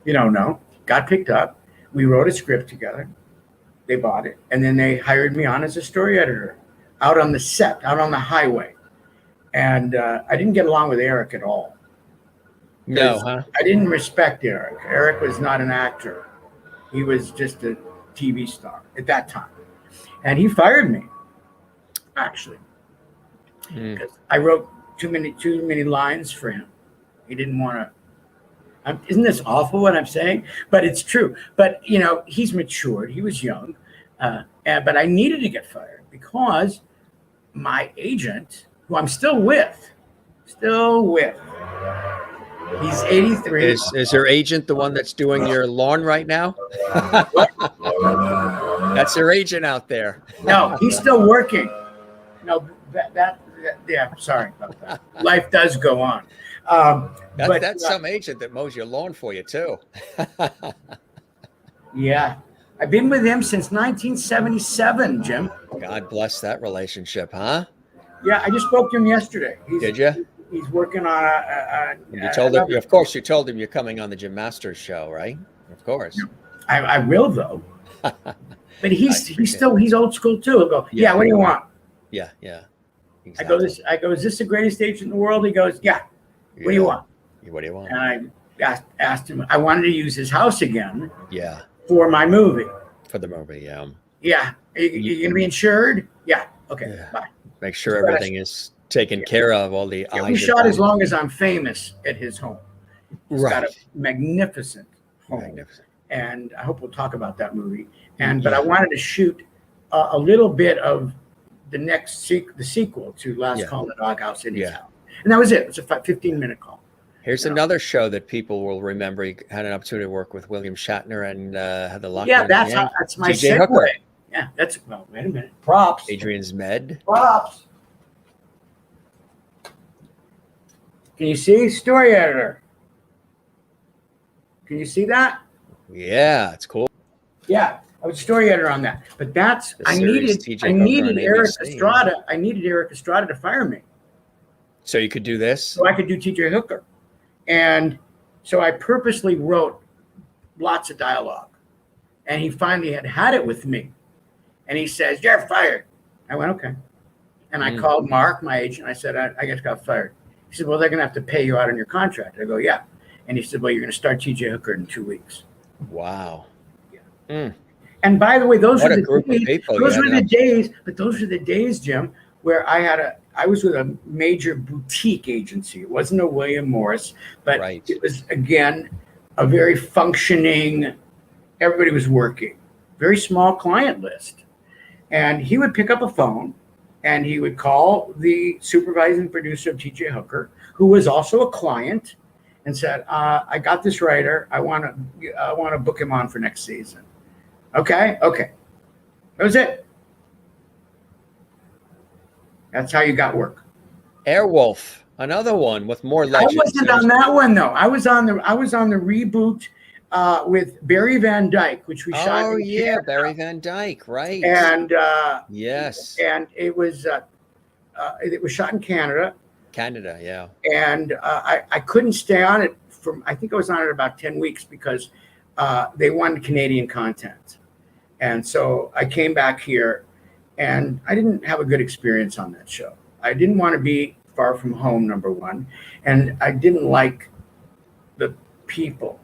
No. Got picked up. We wrote a script together. They bought it. And then they hired me on as a story editor out on the set, out on the highway. And I didn't get along with Eric at all. No, huh? I didn't respect Eric. Eric was not an actor. He was just a TV star at that time. And he fired me, actually, because I wrote too many lines for him. He didn't want to. Isn't this awful what I'm saying? But it's true. But, he's matured. He was young. But I needed to get fired because my agent, who I'm still with, he's 83. Is your agent the one that's doing your lawn right now? That's your agent out there. No, he's still working. No, yeah, sorry about that. Life does go on. That's some agent that mows your lawn for you, too. Yeah. I've been with him since 1977, Jim. God bless that relationship, huh? Yeah, I just spoke to him yesterday. Did you? He's working on you told him, of course, you told him you're coming on the Jim Masters show, right? Of course. I will, though. But he's old school, too. He'll go, yeah, what do you want? Yeah. Exactly. I go, is this the greatest agent in the world? He goes, yeah. What do you Yeah. want? What do you want? And I asked him, I wanted to use his house again Yeah. for my movie. For the movie. Yeah. Yeah. You going to be insured? Yeah. Okay. Yeah. Bye. Make sure everything is taken care of. All the Yeah, we I's are shot as dotted. long as I'm famous at his home. He's got a Right. magnificent home. Magnificent. And I hope we'll talk about that movie. But Yeah. I wanted to shoot a little bit of the sequel to Last Yeah. Call in the Doghouse in his Yeah. house. And that was it. It was a 15-minute call. Here's No. another show that people will remember. You had an opportunity to work with William Shatner and had the lockdown. Yeah, that's my TJ segue. Hooker. Yeah, well, wait a minute. Props. Adrian's Med. Props. Can you see? Story editor. Can you see that? Yeah, it's cool. Yeah, I was story editor on that. But that's The I series needed TJ Hooker on Eric ABC. Estrada. I needed Eric Estrada to fire me So you could do this. so I could do TJ Hooker. And so I purposely wrote lots of dialogue. And he finally had it with me. And he says, "You're fired." I went, "Okay." And I called Mark, my agent. I said, I just got fired. He said, "Well, they're going to have to pay you out on your contract." I go, "Yeah." And he said, "Well, you're going to start TJ Hooker in 2 weeks." Wow. And by the way, those What were a the group of days, people. those You were had the days, but those were the days, Jim, where I was with a major boutique agency. It wasn't a William Morris, but Right. it was, again, a very functioning, everybody was working, very small client list. And he would pick up a phone and he would call the supervising producer of TJ Hooker, who was also a client, and said, "I got this writer. I want to book him on for next season." Okay. That was it. That's how you got work. Airwolf, another one with more I legends. wasn't on that one though. I was on the reboot with Barry Van Dyke, which we shot. Oh in yeah, Canada. Barry Van Dyke, right? And yes, and it was shot in Canada. Canada, yeah. And I couldn't stay on it I think I was on it about 10 weeks because they wanted Canadian content. And so I came back here and I didn't have a good experience on that show. I didn't want to be far from home, number one. And I didn't like the people.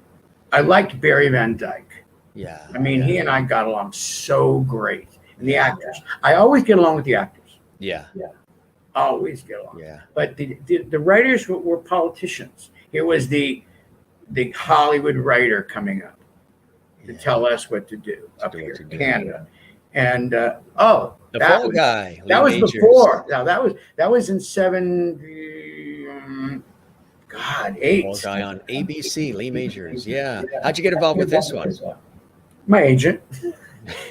I liked Barry Van Dyke. Yeah. I mean, he and I got along so great. And the actors. I always get along with the actors. Yeah. Always get along. Yeah. But the writers were politicians. It was the Hollywood writer coming up to tell us what to do up here in Canada. And The Fall Guy. that was Lee Majors. before. Now that was in 8. Fall Guy on ABC. Lee Majors. Yeah. How'd you get involved with this one? My agent.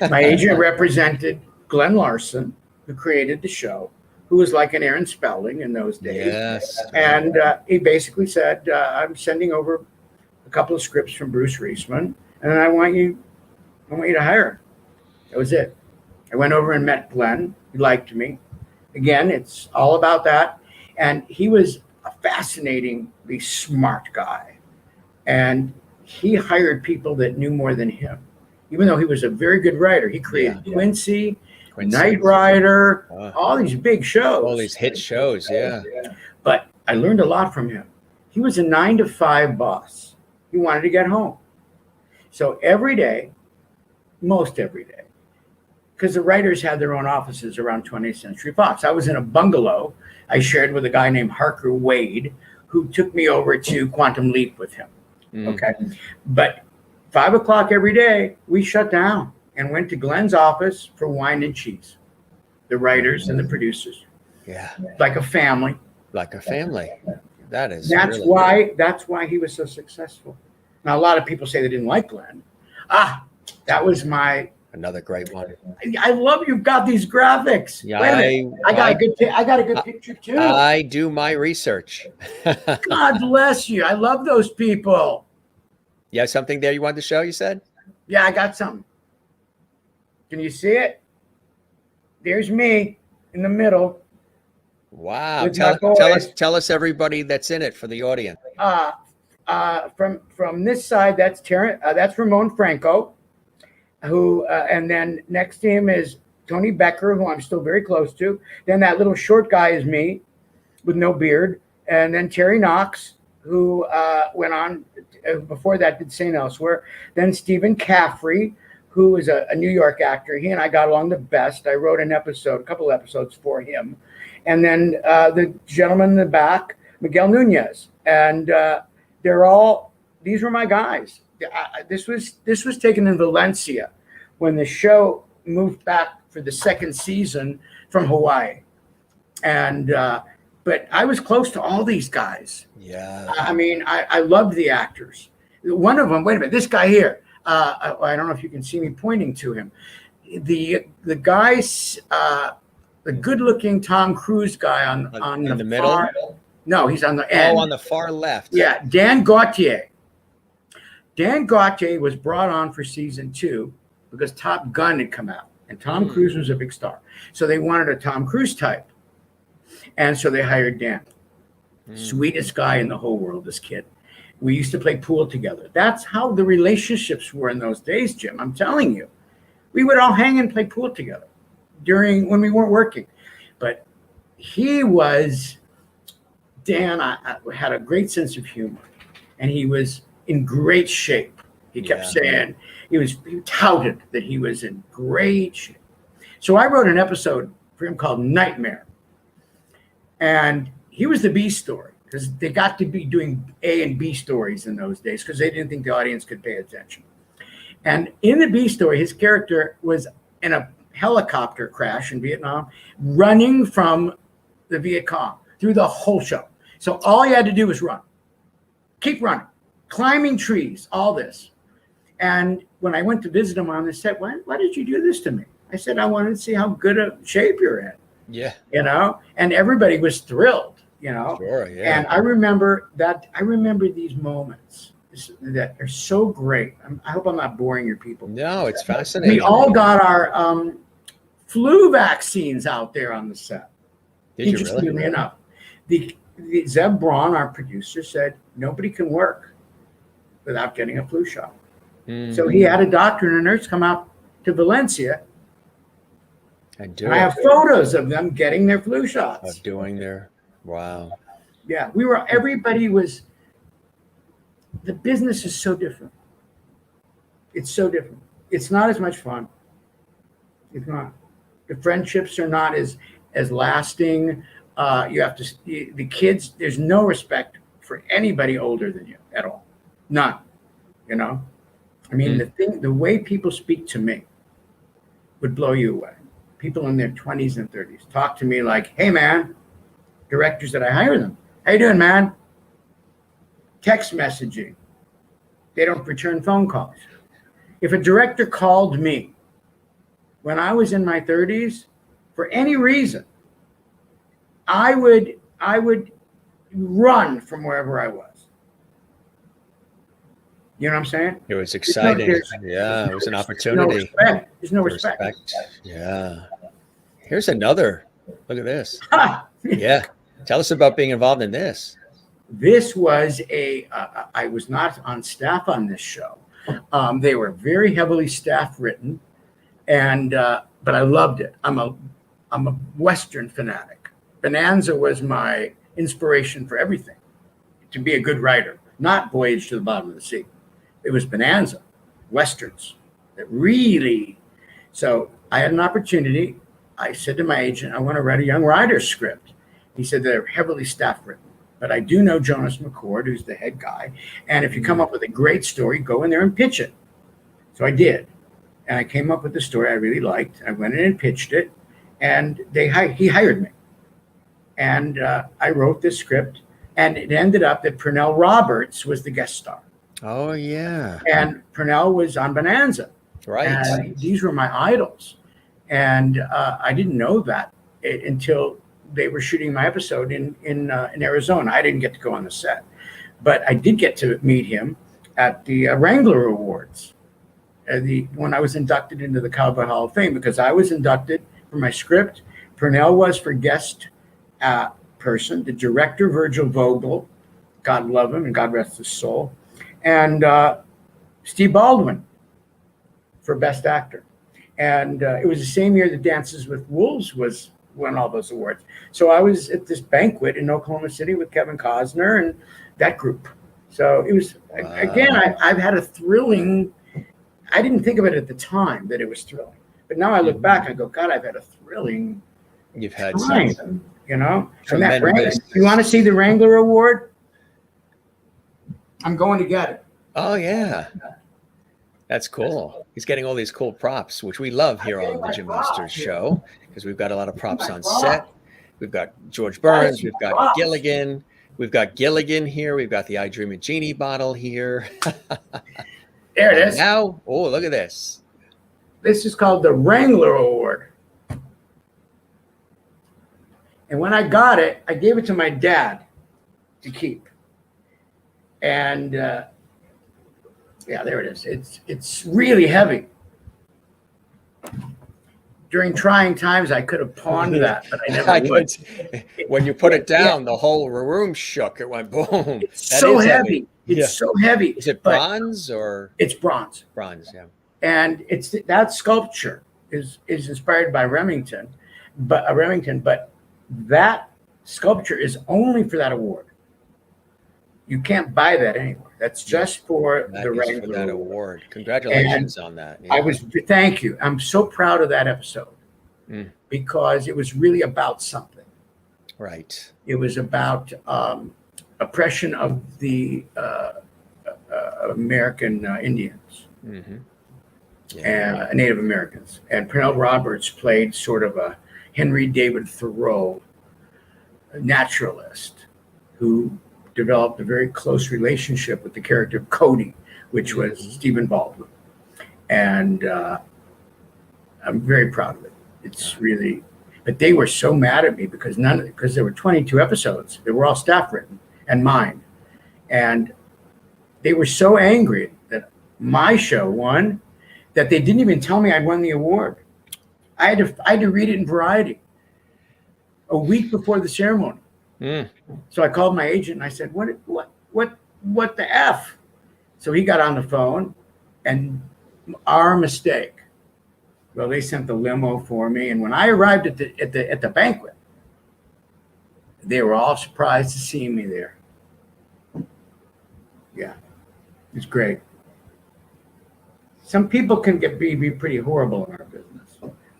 My agent represented Glenn Larson, who created the show, who was like an Aaron Spelling in those days. Yes. And he basically said, "I'm sending over a couple of scripts from Bruce Reisman, and I want you to hire him." That was it. I went over and met Glenn. He liked me. Again, it's all about that. And he was a fascinatingly smart guy. And he hired people that knew more than him. Even though he was a very good writer, he created Quincy, Knight Rider, all these big shows. All these hit shows, yeah. But I learned a lot from him. He was a 9-to-5 boss. He wanted to get home. So every day, most every day, because the writers had their own offices around 20th Century Fox. I was in a bungalow I shared with a guy named Harker Wade, who took me over to Quantum Leap with him. Okay. But 5 o'clock every day, we shut down and went to Glenn's office for wine and cheese, the writers and the producers. Yeah. Like a family. Like a family. That is. That's really that's why he was so successful. Now, a lot of people say they didn't like Glenn. That was another great one. I love you've got these graphics. Yeah, I got a good picture too. I do my research. God bless you. I love those people. You have something there you wanted to show, you said? Yeah, I got something. Can you see it? There's me in the middle. Wow. Tell us everybody that's in it for the audience. From this side, that's Ramon Franco, who, and then next to him is Tony Becker, who I'm still very close to. Then that little short guy is me with no beard. And then Terry Knox, who went on before that, did St. Elsewhere. Then Stephen Caffrey, who is a New York actor. He and I got along the best. I wrote a couple episodes for him. And then the gentleman in the back, Miguel Nunez. And these were my guys. This was taken in Valencia when the show moved back for the second season from Hawaii. And but I was close to all these guys. Yeah. I mean, I loved the actors. One of them, wait a minute, this guy here. I don't know if you can see me pointing to him. The guys, the good-looking Tom Cruise guy on in the middle. Far, no, he's on the end. Oh, on the far left. Yeah, Dan Gautier. Dan Gautier was brought on for season 2 because Top Gun had come out, and Tom Cruise was a big star. So they wanted a Tom Cruise type, and so they hired Dan. Sweetest guy in the whole world, this kid. We used to play pool together. That's how the relationships were in those days, Jim. I'm telling you. We would all hang and play pool together when we weren't working. But Dan had a great sense of humor, and he was in great shape. He kept saying, he touted that he was in great shape. So I wrote an episode for him called Nightmare. And he was the B story, because they got to be doing A and B stories in those days because they didn't think the audience could pay attention. And in the B story, his character was in a helicopter crash in Vietnam, running from the Viet Cong through the whole show. So all he had to do was run, keep running, climbing trees, all this. And when I went to visit him on the set, why did you do this to me? I said, I wanted to see how good a shape you're in. Yeah. And everybody was thrilled, Sure, yeah. And I remember these moments that are so great. I hope I'm not boring your people. No, it's fascinating. We all got our flu vaccines out there on the set. Did you really? Enough. The Zeb Braun, our producer, said nobody can work without getting a flu shot. So he had a doctor and a nurse come out to Valencia. I have photos of them getting their flu shots. Wow. Yeah, the business is so different. It's so different. It's not as much fun. It's not. The friendships are not as lasting. The kids, there's no respect for anybody older than you at all. None. I mean, the way people speak to me would blow you away. People in their 20s and 30s talk to me like, hey, man, directors that I hire them. How you doing, man? Text messaging. They don't return phone calls. If a director called me when I was in my 30s, for any reason, I would run from wherever I was. You know what I'm saying? It was exciting. It was an opportunity. There's no respect. Yeah. Here's another. Look at this. Yeah. Tell us about being involved in this. This was I was not on staff on this show. They were very heavily staff written, but I loved it. I'm a Western fanatic. Bonanza was my inspiration for everything, to be a good writer, not Voyage to the Bottom of the Sea. It was Bonanza, Westerns that really. So I had an opportunity. I said to my agent, I want to write a young writer's script. He said they're heavily staff written, but I do know Jonas McCord, who's the head guy. And if you come up with a great story, go in there and pitch it. So I did. And I came up with the story I really liked. I went in and pitched it, and he hired me. And I wrote this script, and it ended up that Pernell Roberts was the guest star. Oh, yeah. And Pernell was on Bonanza. Right. And these were my idols. And I didn't know that until they were shooting my episode in Arizona. I didn't get to go on the set. But I did get to meet him at the Wrangler Awards, when I was inducted into the Cowboy Hall of Fame, because I was inducted for my script. Pernell was for guest person. The director, Virgil Vogel, God love him and God rest his soul. And Steve Baldwin for Best Actor. And it was the same year that Dances with Wolves won all those awards. So I was at this banquet in Oklahoma City with Kevin Costner and that group. So it was, again, I've had a thrilling, I didn't think of it at the time that it was thrilling. But now I look back and I go, God, I've had a thrilling You've had time, some you know? And tremendous. you want to see the Wrangler Award? I'm going to get it. Oh, yeah. That's cool. He's getting all these cool props, which we love here on the Jim Masters show, because we've got a lot of props on set. We've got George Burns. We've got Gilligan. We've got Gilligan here. We've got the I Dream of Jeannie bottle here. There it is. Now, oh, look at this. This is called the Wrangler Award. And when I got it, I gave it to my dad to keep. And yeah, there it is. It's really heavy. During trying times, I could have pawned that, but I never would. When you put it down, the whole room shook. It went boom. It's so heavy. It's so heavy. Is it bronze or? It's bronze. Bronze, yeah. And it's that sculpture is inspired by Remington, but that sculpture is only for that award. You can't buy that anywhere. That's just for the Wrangler for that award. Congratulations on that. Yeah. Thank you. I'm so proud of that episode because it was really about something. Right. It was about oppression of the American Indians. Mm-hmm. And Native Americans. And Pernell Roberts played sort of a Henry David Thoreau naturalist who developed a very close relationship with the character of Cody, which was Stephen Baldwin. And I'm very proud of it. It's really, but they were so mad at me because there were 22 episodes. They were all staff written and mine. And they were so angry that my show won that they didn't even tell me I'd won the award. I had to read it in Variety a week before the ceremony. So I called my agent and I said, what the F? So he got on the phone and our mistake. Well, they sent the limo for me. And when I arrived at the banquet, they were all surprised to see me there. Yeah, it's great. Some people can be pretty horrible in our business.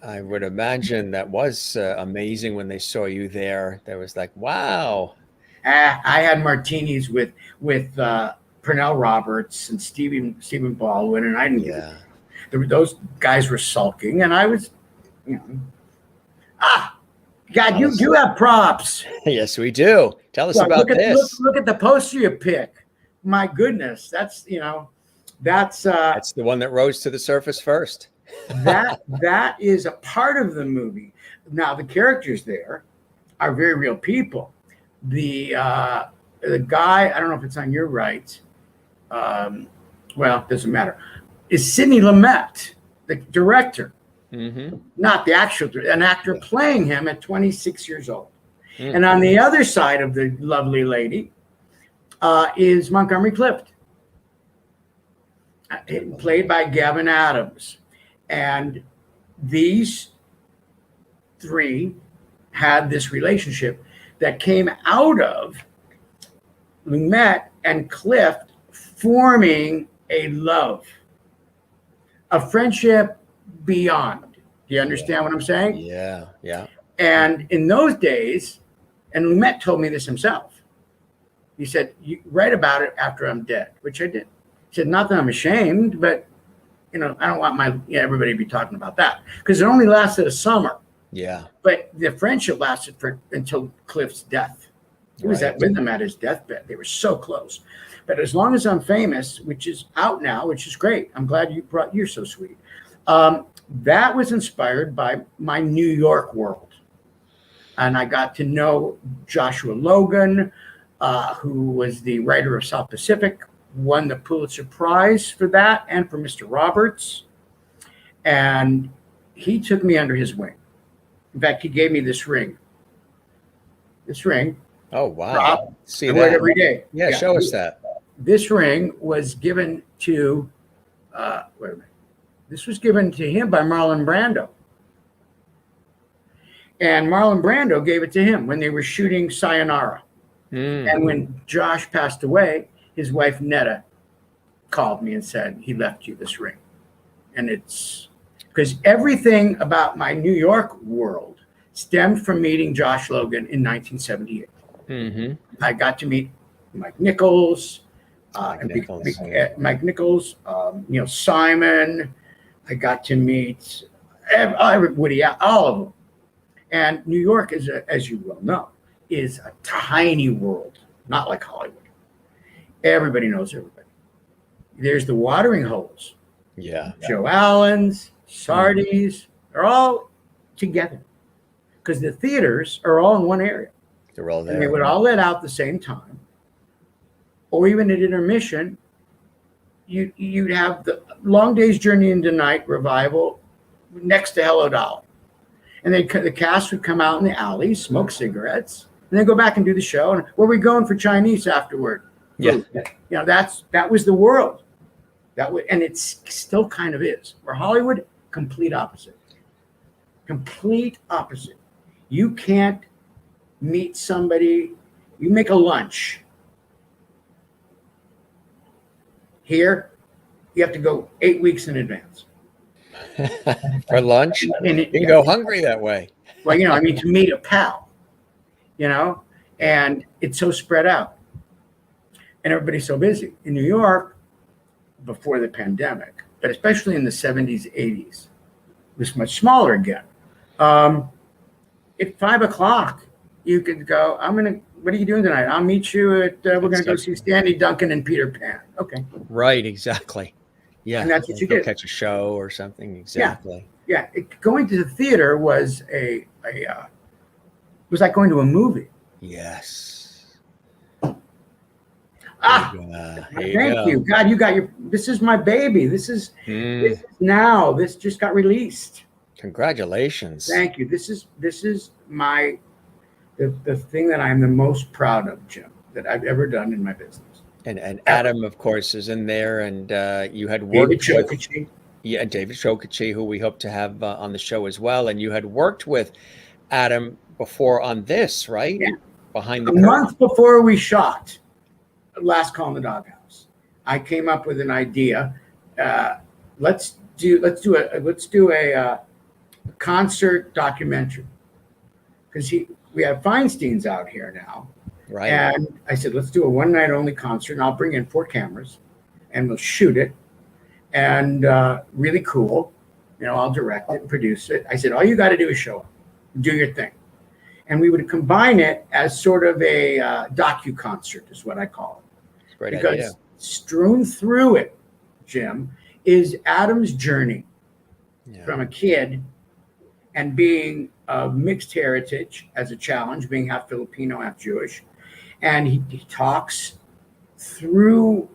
I would imagine that was amazing when they saw you there. That was like, wow. I had martinis with Pernell Roberts and Stephen Baldwin, and I didn't. Those guys were sulking, and I was, God, you have props. Yes, we do. Tell us about this. Look at the poster you pick. My goodness, that's the one that rose to the surface first. that is a part of the movie. Now the characters there are very real people. The guy, I don't know if it's on your right. Well, it doesn't matter. Is Sidney Lumet, the director, not the an actor playing him at 26 years old. And on the other side of the lovely lady is Montgomery Clift, played by Gavin Adams. And these three had this relationship that came out of Lumet and Clift forming a love, a friendship beyond. Do you understand what I'm saying? Yeah. And in those days, and Lumet told me this himself, he said, you write about it after I'm dead, which I did. He said, not that I'm ashamed, but I don't want everybody to be talking about that because it only lasted a summer. Yeah. But the friendship lasted until Clift's death. He was with him at his deathbed. They were so close. But as long as I'm famous, which is out now, which is great. I'm glad you're so sweet. That was inspired by my New York world. And I got to know Joshua Logan, who was the writer of South Pacific, won the Pulitzer Prize for that and for Mr. Roberts. And he took me under his wing. In fact, he gave me this ring. Oh, wow. See that? I wear it every day. Yeah, show us that. This ring was given to, wait a minute. This was given to him by Marlon Brando. And Marlon Brando gave it to him when they were shooting Sayonara. And when Josh passed away, his wife Netta called me and said, he left you this ring. And it's because everything about my New York world stemmed from meeting Josh Logan in 1978. I got to meet Mike Nichols, Neil Simon. I got to meet Woody, all of them. And New York is, as you well know, is a tiny world, not like Hollywood. Everybody knows everybody. There's the watering holes. Yeah. Joe Allen's, Sardi's, they're all together because the theaters are all in one area. They're all there. And they would all let out the same time. Or even at intermission, you'd have the Long Day's Journey into Night revival next to Hello Dolly. And the cast would come out in the alley, smoke cigarettes, and then go back and do the show. And where are we going for Chinese afterward? Yeah. That was the world. And it still kind of is. Where Hollywood, complete opposite. Complete opposite. You can't meet somebody. You make a lunch. Here, you have to go 8 weeks in advance. For lunch? You can go hungry that way. Well, to meet a pal, and it's so spread out. And everybody's so busy. In New York, before the pandemic, but especially in the 70s, 80s, it was much smaller again. At 5 o'clock, you could go, what are you doing tonight? I'll meet you at, we're going to go see Stanley Duncan and Peter Pan. Okay. Right, exactly. Yeah. And that's what you go did. Catch a show or something. Exactly. Yeah. Going to the theater was was like going to a movie. Yes. Thank you. God, you got this is my baby. This is this just got released. Congratulations. Thank you. This is the thing that I'm the most proud of, Jim, that I've ever done in my business. And Adam, of course, is in there, and you had worked with David Chokichi, who we hope to have on the show as well. And you had worked with Adam before on this, right? Yeah. Behind the month before we shot Last Call in the Doghouse, I came up with an idea. Let's do a concert documentary, because we have Feinstein's out here now. Right. And I said, let's do a one night only concert, and I'll bring in 4 cameras and we'll shoot it. And really cool. I'll direct it and produce it. I said, all you got to do is show up, do your thing. And we would combine it as sort of a docu-concert is what I call it. Great because idea. Strewn through it, Jim, is Adam's journey from a kid and being of mixed heritage as a challenge, being half Filipino, half Jewish. And he talks throughout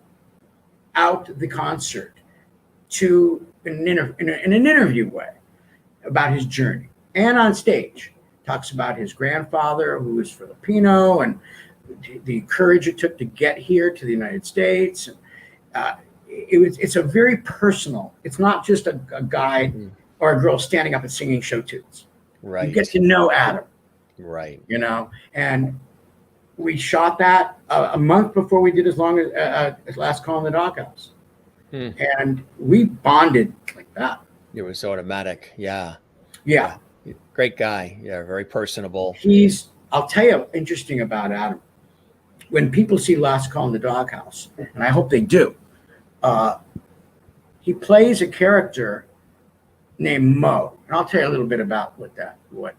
the concert in an interview way about his journey. And on stage, talks about his grandfather, who was Filipino, and the courage it took to get here to the United States. It's a very personal. It's not just a guy or a girl standing up and singing show tunes. Right. You get to know Adam. Right. And we shot that a month before we did as Last Call in the Doghouse. And we bonded like that. It was automatic. Yeah. Yeah. Great guy. Yeah. Very personable. I'll tell you interesting about Adam. When people see Last Call in the Doghouse, and I hope they do, he plays a character named Mo. And I'll tell you a little bit about what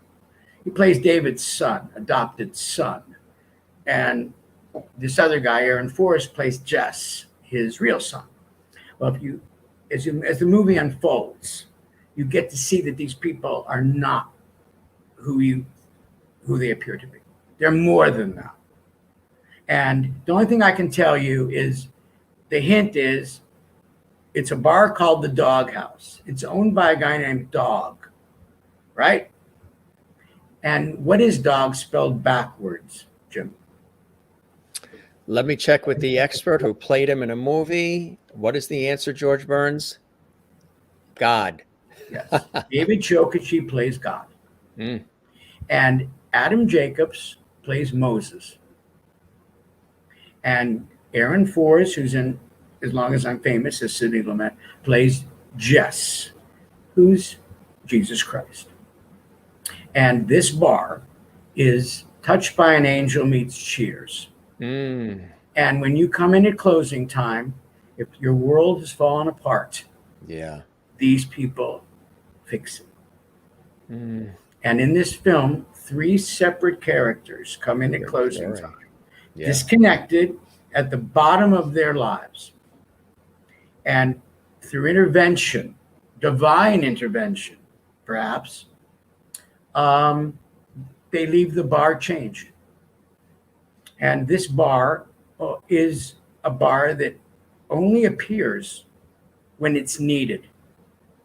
he plays. David's son, adopted son. And this other guy, Aaron Forrest, plays Jess, his real son. Well, as the movie unfolds, you get to see that these people are not who they appear to be. They're more than that. And the only thing I can tell you is the hint is it's a bar called the Doghouse. It's owned by a guy named Dog, right? And what is Dog spelled backwards, Jim? Let me check with the expert who played him in a movie. What is the answer, George Burns? God. Yes. David Chokichi plays God. Mm, And Adam Jacobs plays Moses. And Aaron Forrest, who's in As Long as I'm Famous, as Sidney Lumet, plays Jess, who's Jesus Christ. And this bar is Touched by an Angel meets Cheers. mm, And when you come in at closing time, if your world has fallen apart, yeah. these people fix it. Mm, And in this film, three separate characters come in at great closing story. time, Yeah. disconnected at the bottom of their lives. And through intervention, divine intervention, perhaps, they leave the bar changed. And this bar is a bar that only appears when it's needed.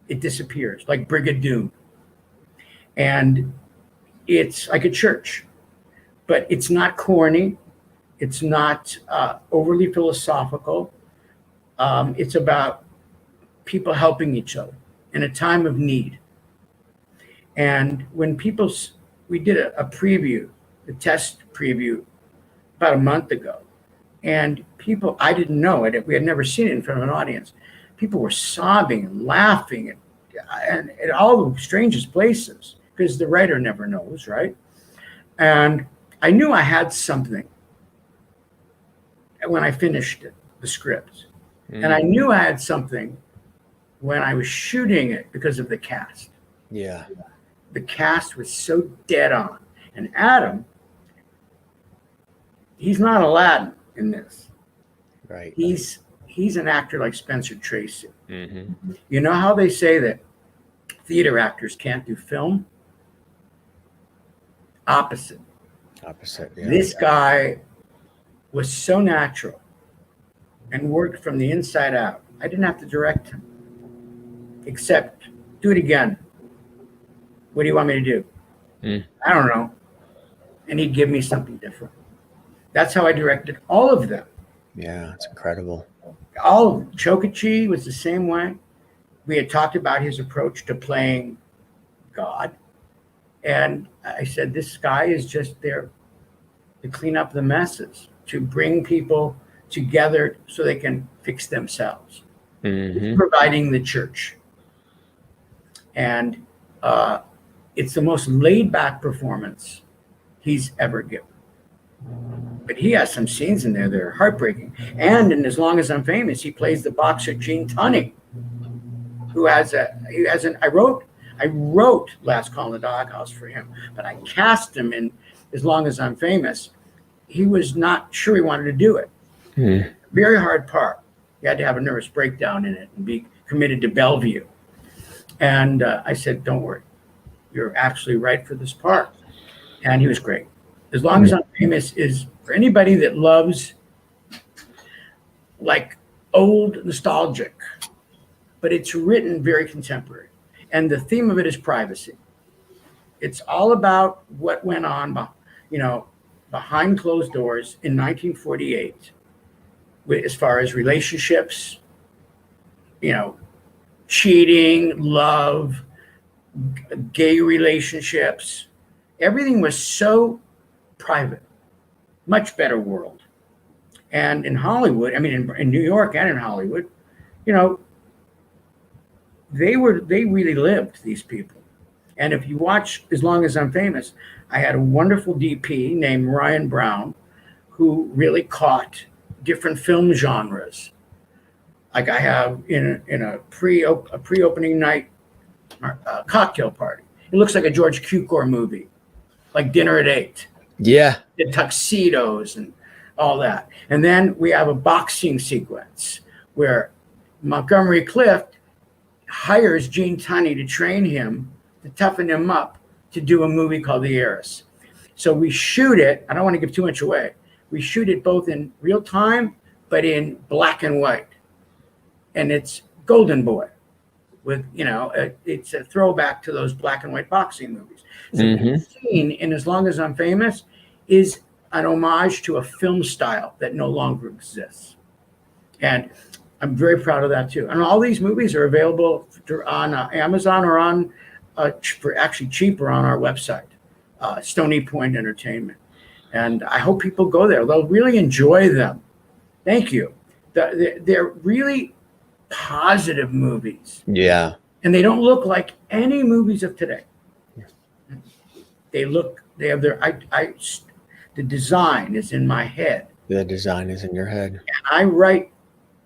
It disappears, like Brigadoon. And it's like a church, but it's not corny. It's not overly philosophical. It's about people helping each other in a time of need. And when we did a preview, a test preview about a month ago, and people, I didn't know it, we had never seen it in front of an audience. People were sobbing and laughing and at all the strangest places because the writer never knows, right? And I knew I had something when I finished it, the script. And I knew I had something when I was shooting it because of the cast. Yeah. The cast was so dead on. And Adam, he's not Aladdin in this. Right. He's an actor like Spencer Tracy. Mm-hmm. You know how they say that theater actors can't do film? Opposite. Opposite. Yeah. This guy was so natural and worked from the inside out. I didn't have to direct him, except do it again. What do you want me to do? I don't know. And he'd give me something different. That's how I directed all of them. Yeah, it's incredible. All of them. Chokichi was the same way. We had talked about his approach to playing God. And I said, this guy is just there to clean up the messes, to bring people together so they can fix themselves. Mm-hmm. Providing the church. And it's the most laid back performance he's ever given. But he has some scenes in there that are heartbreaking. And in As Long as I'm Famous, he plays the boxer Gene Tunney, who I wrote Last Call in the Doghouse for him, but I cast him in As Long as I'm Famous. He was not sure he wanted to do it. Very hard part. He had to have a nervous breakdown in it and be committed to Bellevue. And I said, don't worry. You're absolutely right for this part. And he was great. As Long as I'm Famous is for anybody that loves like old nostalgic, but it's written very contemporary. And the theme of it is privacy. It's all about what went on, behind closed doors in 1948, as far as relationships, cheating, love, gay relationships. Everything was so private, much better world. And in Hollywood, in New York and in Hollywood, they really lived, these people. And if you watch As Long as I'm Famous, I had a wonderful DP named Ryan Brown who really caught different film genres. Like I have in a pre-opening night cocktail party. It looks like a George Cukor movie, like Dinner at 8. Yeah. The tuxedos and all that. And then we have a boxing sequence where Montgomery Clift hires Gene Tunney to train him, to toughen him up to do a movie called The Heiress. So we shoot it. I don't want to give too much away. We shoot it both in real time, but in black and white. And it's Golden Boy with, it's a throwback to those black and white boxing movies. So the scene in As Long as I'm Famous is an homage to a film style that no longer exists. And I'm very proud of that too. And all these movies are available on Amazon or on for actually cheaper on our website, Stony Point Entertainment. And I hope people go there. They'll really enjoy them. Thank you. They're really positive movies. Yeah. And they don't look like any movies of today. They have the design is in my head. The design is in your head. And I write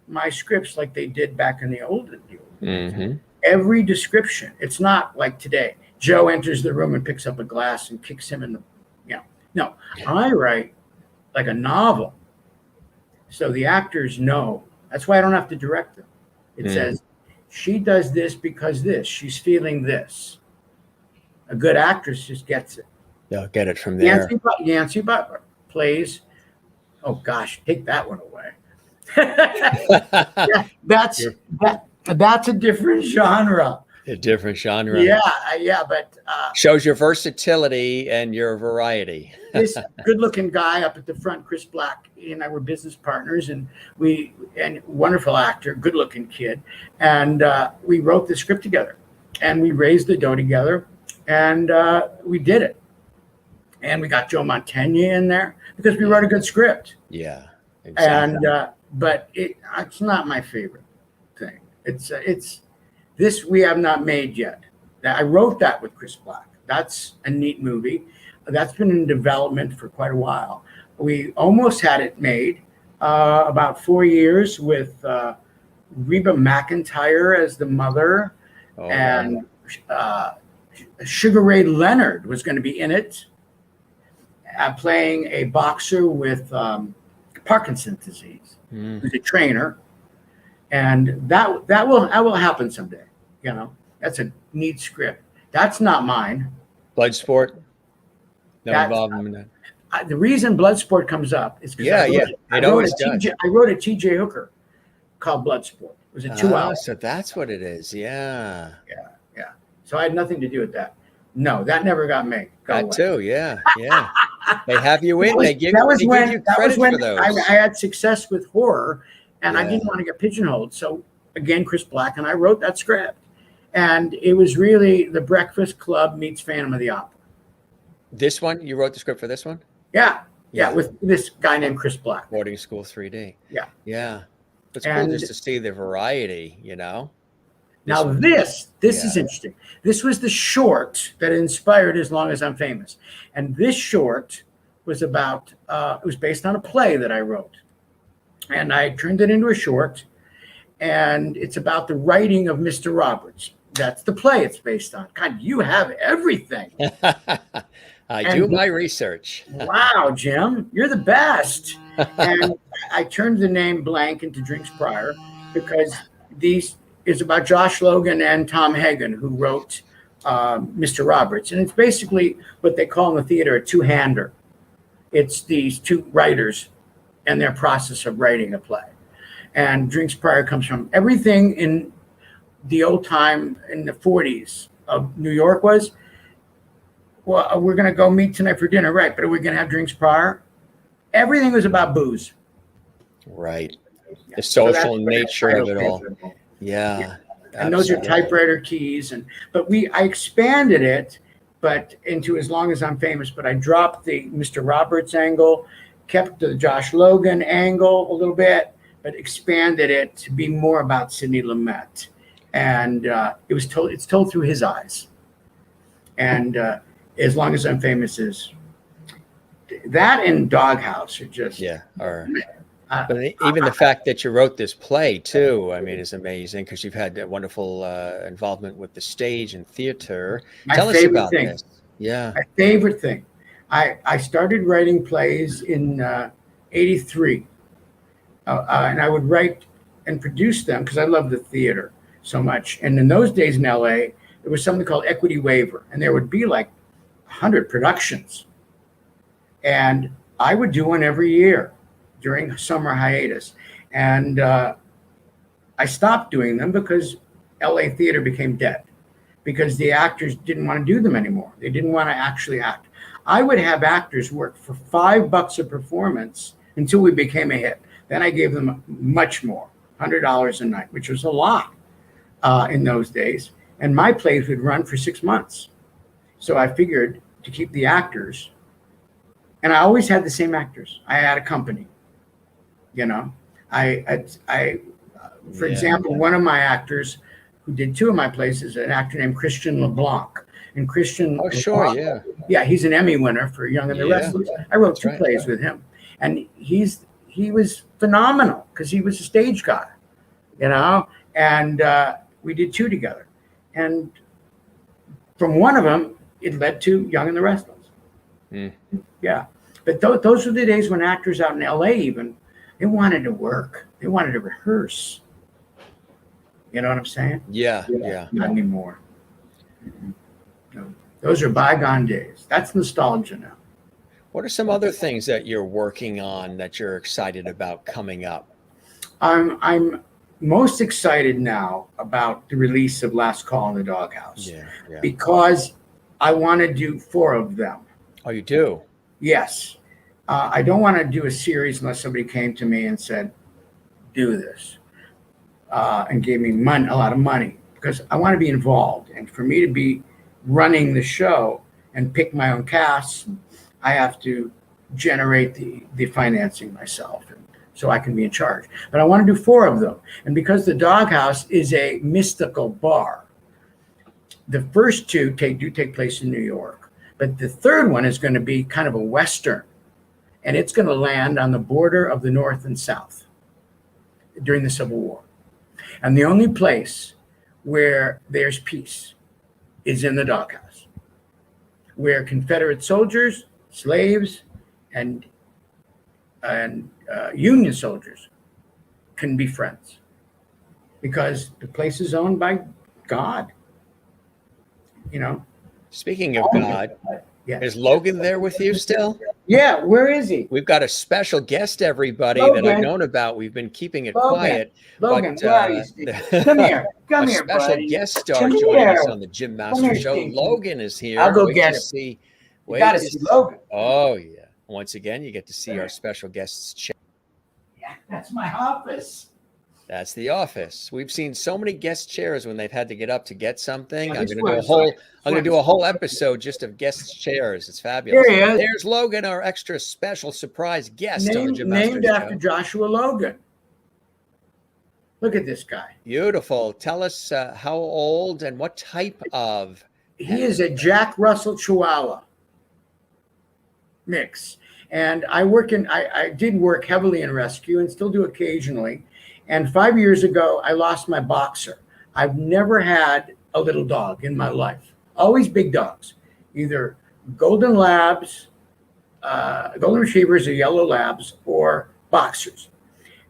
my scripts like they did back in the olden days. Mm-hmm. Every description. It's not like today. Joe enters the room and picks up a glass and kicks him in the, No, I write like a novel. So the actors know. That's why I don't have to direct them. It says, she does this because this. She's feeling this. A good actress just gets it. They'll get it from there. Nancy Butler plays, oh gosh, take that one away. That's a different genre. A different genre. Yeah, but shows your versatility and your variety. This good-looking guy up at the front, Chris Black, he and I were business partners, and wonderful actor, good-looking kid, and we wrote the script together, and we raised the dough together, and we did it, and we got Joe Mantegna in there because we wrote a good script. Yeah, exactly. And but it's not my favorite thing. It's this we have not made yet. I wrote that with Chris Black. That's a neat movie. That's been in development for quite a while. We almost had it made about 4 years with Reba McEntire as the mother, and Sugar Ray Leonard was going to be in it, playing a boxer with Parkinson's disease, who's a trainer, and that will happen someday. That's a neat script. That's not mine. Bloodsport. No involvement in that. The reason Bloodsport comes up is because I wrote a T.J. Hooker called Bloodsport. It was a 2 hour. So that's what it is. Yeah. So I had nothing to do with that. No, that never got made. That too. Yeah. They have you in. They give you credit for those. I had success with horror, and I didn't want to get pigeonholed. So again, Chris Black and I wrote that script, and it was really The Breakfast Club meets Phantom of the Opera. This one, you wrote the script for this one? Yeah, with this guy named Chris Black. Boarding School 3D. Yeah. It's cool just to see the variety, Now this is interesting. This was the short that inspired As Long as I'm Famous. And this short was about, it was based on a play that I wrote. And I turned it into a short. And it's about the writing of Mr. Roberts. That's the play it's based on. God, you have everything. I do my research. Wow, Jim, you're the best. And I turned the name blank into Drinks Prior because these is about Josh Logan and Tom Hagen, who wrote Mr. Roberts. And it's basically what they call in the theater a two-hander. It's these two writers and their process of writing a play. And Drinks Prior comes from everything in the old time in the 40s of New York was, well, we're going to go meet tonight for dinner, right? But are we going to have drinks prior? Everything was about booze. Right. The social nature of it all. Yeah. And those are typewriter keys. But I expanded it, but into As Long as I'm Famous. But I dropped the Mr. Roberts angle, kept the Josh Logan angle a little bit, but expanded it to be more about Sidney Lumet. And it's told through his eyes. And As Long as I'm Famous is that, and Doghouse are just but even the fact that you wrote this play too, I mean, is amazing because you've had a wonderful involvement with the stage and theater. Tell us about this. Yeah, my favorite thing. I started writing plays in '83, and I would write and produce them because I love the theater so much. And in those days in LA, there was something called Equity Waiver, and there would be like 100 productions. And I would do one every year during summer hiatus. And I stopped doing them because LA theater became dead because the actors didn't want to do them anymore. They didn't want to actually act. I would have actors work for $5 a performance until we became a hit. Then I gave them much more, $100 a night, which was a lot in those days. And my plays would run for 6 months. So I figured to keep the actors, and I always had the same actors. I had a company, you know. For example, one of my actors who did 2 of my plays is an actor named Christian LeBlanc. And Christian, yeah, he's an Emmy winner for Young and the Restless. I wrote 2 plays with him, and he was phenomenal because he was a stage guy, you know. And we did 2 together, and from one of them, it led to Young and the Restless. Yeah, but those were the days when actors out in LA even, they wanted to work, they wanted to rehearse. You know what I'm saying? Yeah. Not anymore. No, those are bygone days. That's nostalgia now. What are some other things that you're working on that you're excited about coming up? I'm most excited now about the release of Last Call in the Doghouse. Because I want to do 4 of them. Oh, you do? Yes. I don't want to do a series unless somebody came to me and said, do this, and gave me a lot of money, because I want to be involved. And for me to be running the show and pick my own casts, I have to generate the financing myself, and so I can be in charge. But I want to do 4 of them. And because the Doghouse is a mystical bar, the first 2 do take place in New York. But the third one is going to be kind of a Western. And it's going to land on the border of the North and South during the Civil War. And the only place where there's peace is in the Doghouse, where Confederate soldiers, slaves, and Union soldiers can be friends, because the place is owned by God. You know. Speaking of God, is Logan there with you still? Yeah, where is he? We've got a special guest, everybody, that I've known about. We've been keeping it quiet. Logan, but, where are you, Steve? Come here, a here, special buddy. guest star joining us on the Jim Master Show. Steve. Logan is here. I'll go get him. You got to see Logan. Oh, yeah. Once again, you get to see our special guest's chair. Yeah, that's my office. That's the office. We've seen so many guest chairs when they've had to get up to get something. Yeah, I'm going to do a whole episode just of guest chairs. It's fabulous. There he is. There's Logan, our extra special surprise guest on the Jim Master named Show. after Joshua Logan. Look at this guy. Beautiful. Tell us how old and what type of. He is a Jack Russell Chihuahua mix. And I did work heavily in rescue and still do occasionally. And 5 years ago, I lost my boxer. I've never had a little dog in my life. Always big dogs, either golden labs, golden retrievers or yellow labs, or boxers.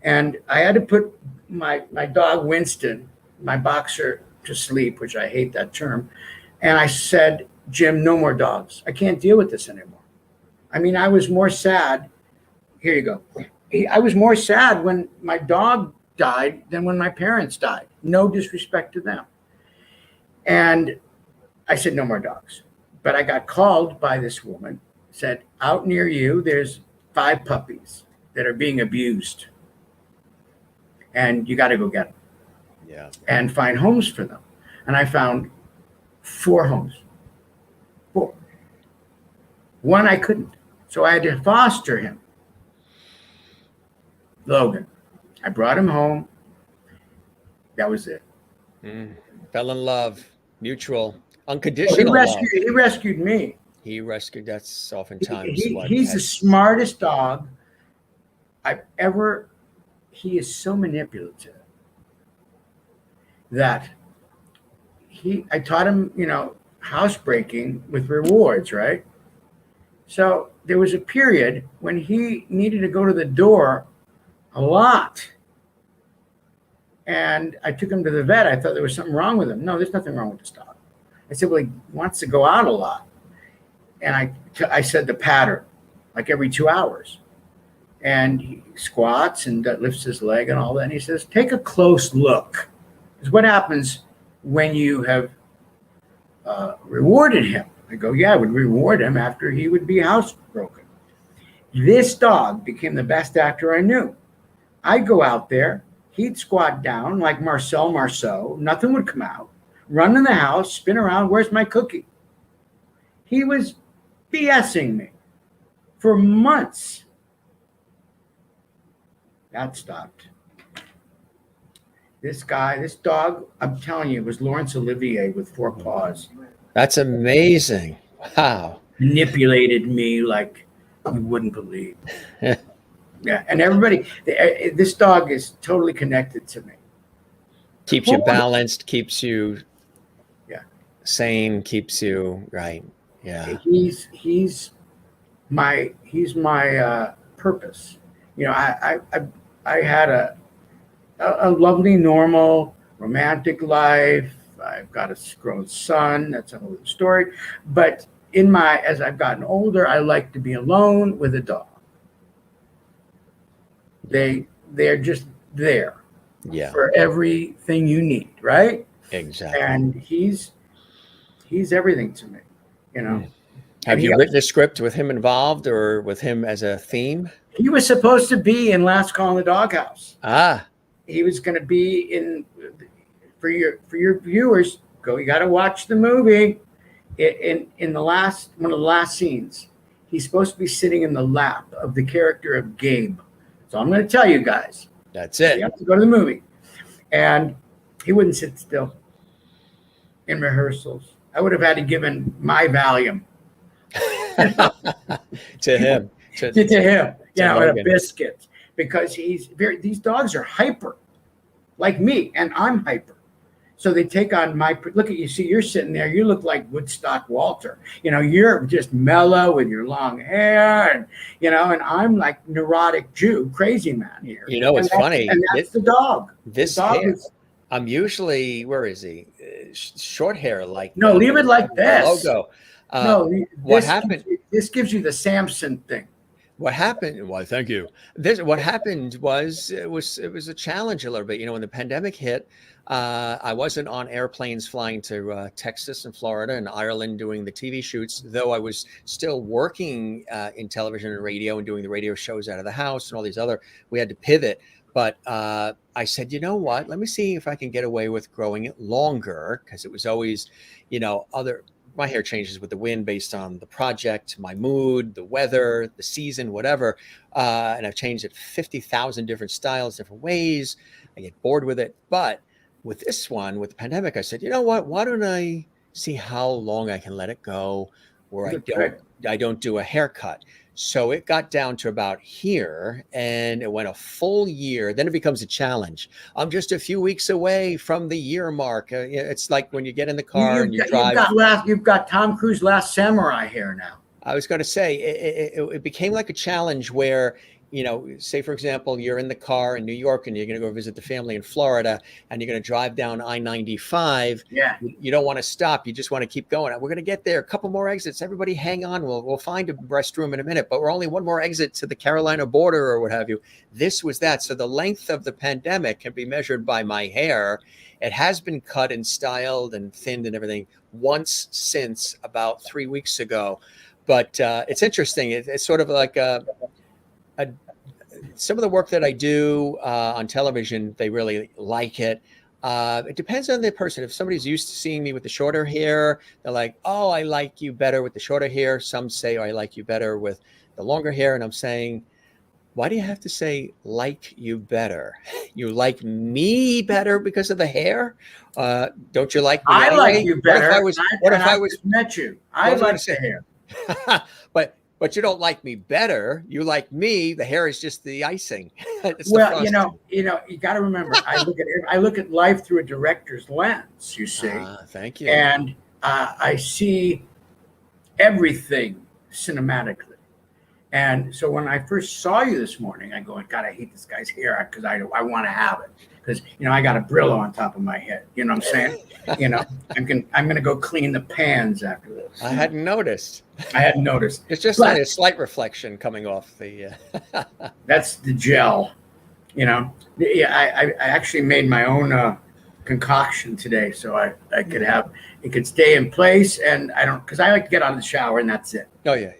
And I had to put my dog Winston, my boxer, to sleep, which I hate that term. And I said, Jim, no more dogs. I can't deal with this anymore. I mean, I was more sad. Here you go. I was more sad when my dog died than when my parents died. No disrespect to them. And I said, no more dogs. But I got called by this woman, said, out near you, there's 5 puppies that are being abused. And you got to go get them. Yeah. And find homes for them. And I found 4 homes. 4. One I couldn't. So I had to foster him. Logan. I brought him home. That was it. Fell in love. Mutual. Unconditional love. He rescued me. That's oftentimes he's the smartest dog I've ever. He is so manipulative that I taught him, housebreaking with rewards, right? So there was a period when he needed to go to the door a lot. And I took him to the vet. I thought there was something wrong with him. No, there's nothing wrong with this dog. I said, well, he wants to go out a lot. And I said the pattern, like every 2 hours. And he squats and lifts his leg and all that. And he says, take a close look. Because what happens when you have rewarded him? I go, yeah, I would reward him after he would be housebroken. This dog became the best actor I knew. I'd go out there he'd squat down like Marcel Marceau. Nothing would come out. Run in the house, spin around. Where's my cookie? He was BSing me for months. That stopped. This dog, I'm telling you, was Laurence Olivier with 4 paws. That's amazing. Wow. Manipulated me like you wouldn't believe. Yeah, and everybody, this dog is totally connected to me. Keeps you balanced, keeps you sane, keeps you right. Yeah. He's my purpose. You know, I had a lovely, normal, romantic life. I've got a grown son. That's a whole other story. But as I've gotten older, I like to be alone with a dog. They're just there for everything you need, right? Exactly. And he's everything to me, you know. Have you written a script with him involved or with him as a theme? He was supposed to be in Last Call in the Doghouse. He was going to be in, for your viewers, you got to watch the movie. In one of the last scenes, he's supposed to be sitting in the lap of the character of Gabe. So I'm going to tell you guys. That's it. You have to go to the movie. And he wouldn't sit still in rehearsals. I would have had to give him my Valium. to him. To him. You know, and a biscuit. Because these dogs are hyper. Like me. And I'm hyper. So they take on look at you. See, you're sitting there. You look like Woodstock Walter. You know, you're just mellow with your long hair, and and I'm like neurotic Jew, crazy man here. You know, it's funny. And that's the dog. This dog I'm usually, where is he? Short hair, like no, leave it like this. Logo. What happened? This gives you the Samson thing. What happened? Well, thank you. What happened was it was a challenge a little bit. You know, when the pandemic hit, I wasn't on airplanes flying to Texas and Florida and Ireland doing the TV shoots, though I was still working in television and radio and doing the radio shows out of the house and all these other. We had to pivot, but I said, you know what? Let me see if I can get away with growing it longer, because it was always, my hair changes with the wind based on the project, my mood, the weather, the season, whatever. And I've changed it 50,000 different styles, different ways. I get bored with it. But with this one, with the pandemic, I said, you know what? Why don't I see how long I can let it go where I don't do a haircut? So it got down to about here, and it went a full year. Then it becomes a challenge. I'm just a few weeks away from the year mark. It's like when you get in the car and you drive. You've got Tom Cruise Last Samurai hair now. I was going to say it became like a challenge where, say, for example, you're in the car in New York and you're going to go visit the family in Florida, and you're going to drive down I-95. Yeah. You don't want to stop. You just want to keep going. We're going to get there. A couple more exits. Everybody hang on. We'll find a restroom in a minute, but we're only one more exit to the Carolina border or what have you. This was that. So the length of the pandemic can be measured by my hair. It has been cut and styled and thinned and everything once since about 3 weeks ago. But it's interesting. It's sort of like some of the work that I do on television, they really like it. It depends on the person. If somebody's used to seeing me with the shorter hair, they're like, oh, I like you better with the shorter hair. Some say, oh, I like you better with the longer hair. And I'm saying, why do you have to say like you better? You like me better because of the hair? Don't you like me I anyway? like you better. What if I was met you? I like the hair. But you don't like me better. You like me. The hair is just the icing. Well, you got to remember, I look at life through a director's lens, you see. Thank you. And I see everything cinematically. And so when I first saw you this morning, I go, God, I hate this guy's hair because I want to have it. Because, I got a Brillo on top of my head. You know what I'm saying? I'm going to go clean the pans after this. I hadn't noticed. It's just a slight reflection coming off the... That's the gel, Yeah, I actually made my own concoction today, so I could have... It could stay in place, and because I like to get out of the shower, and that's it. Oh, yeah.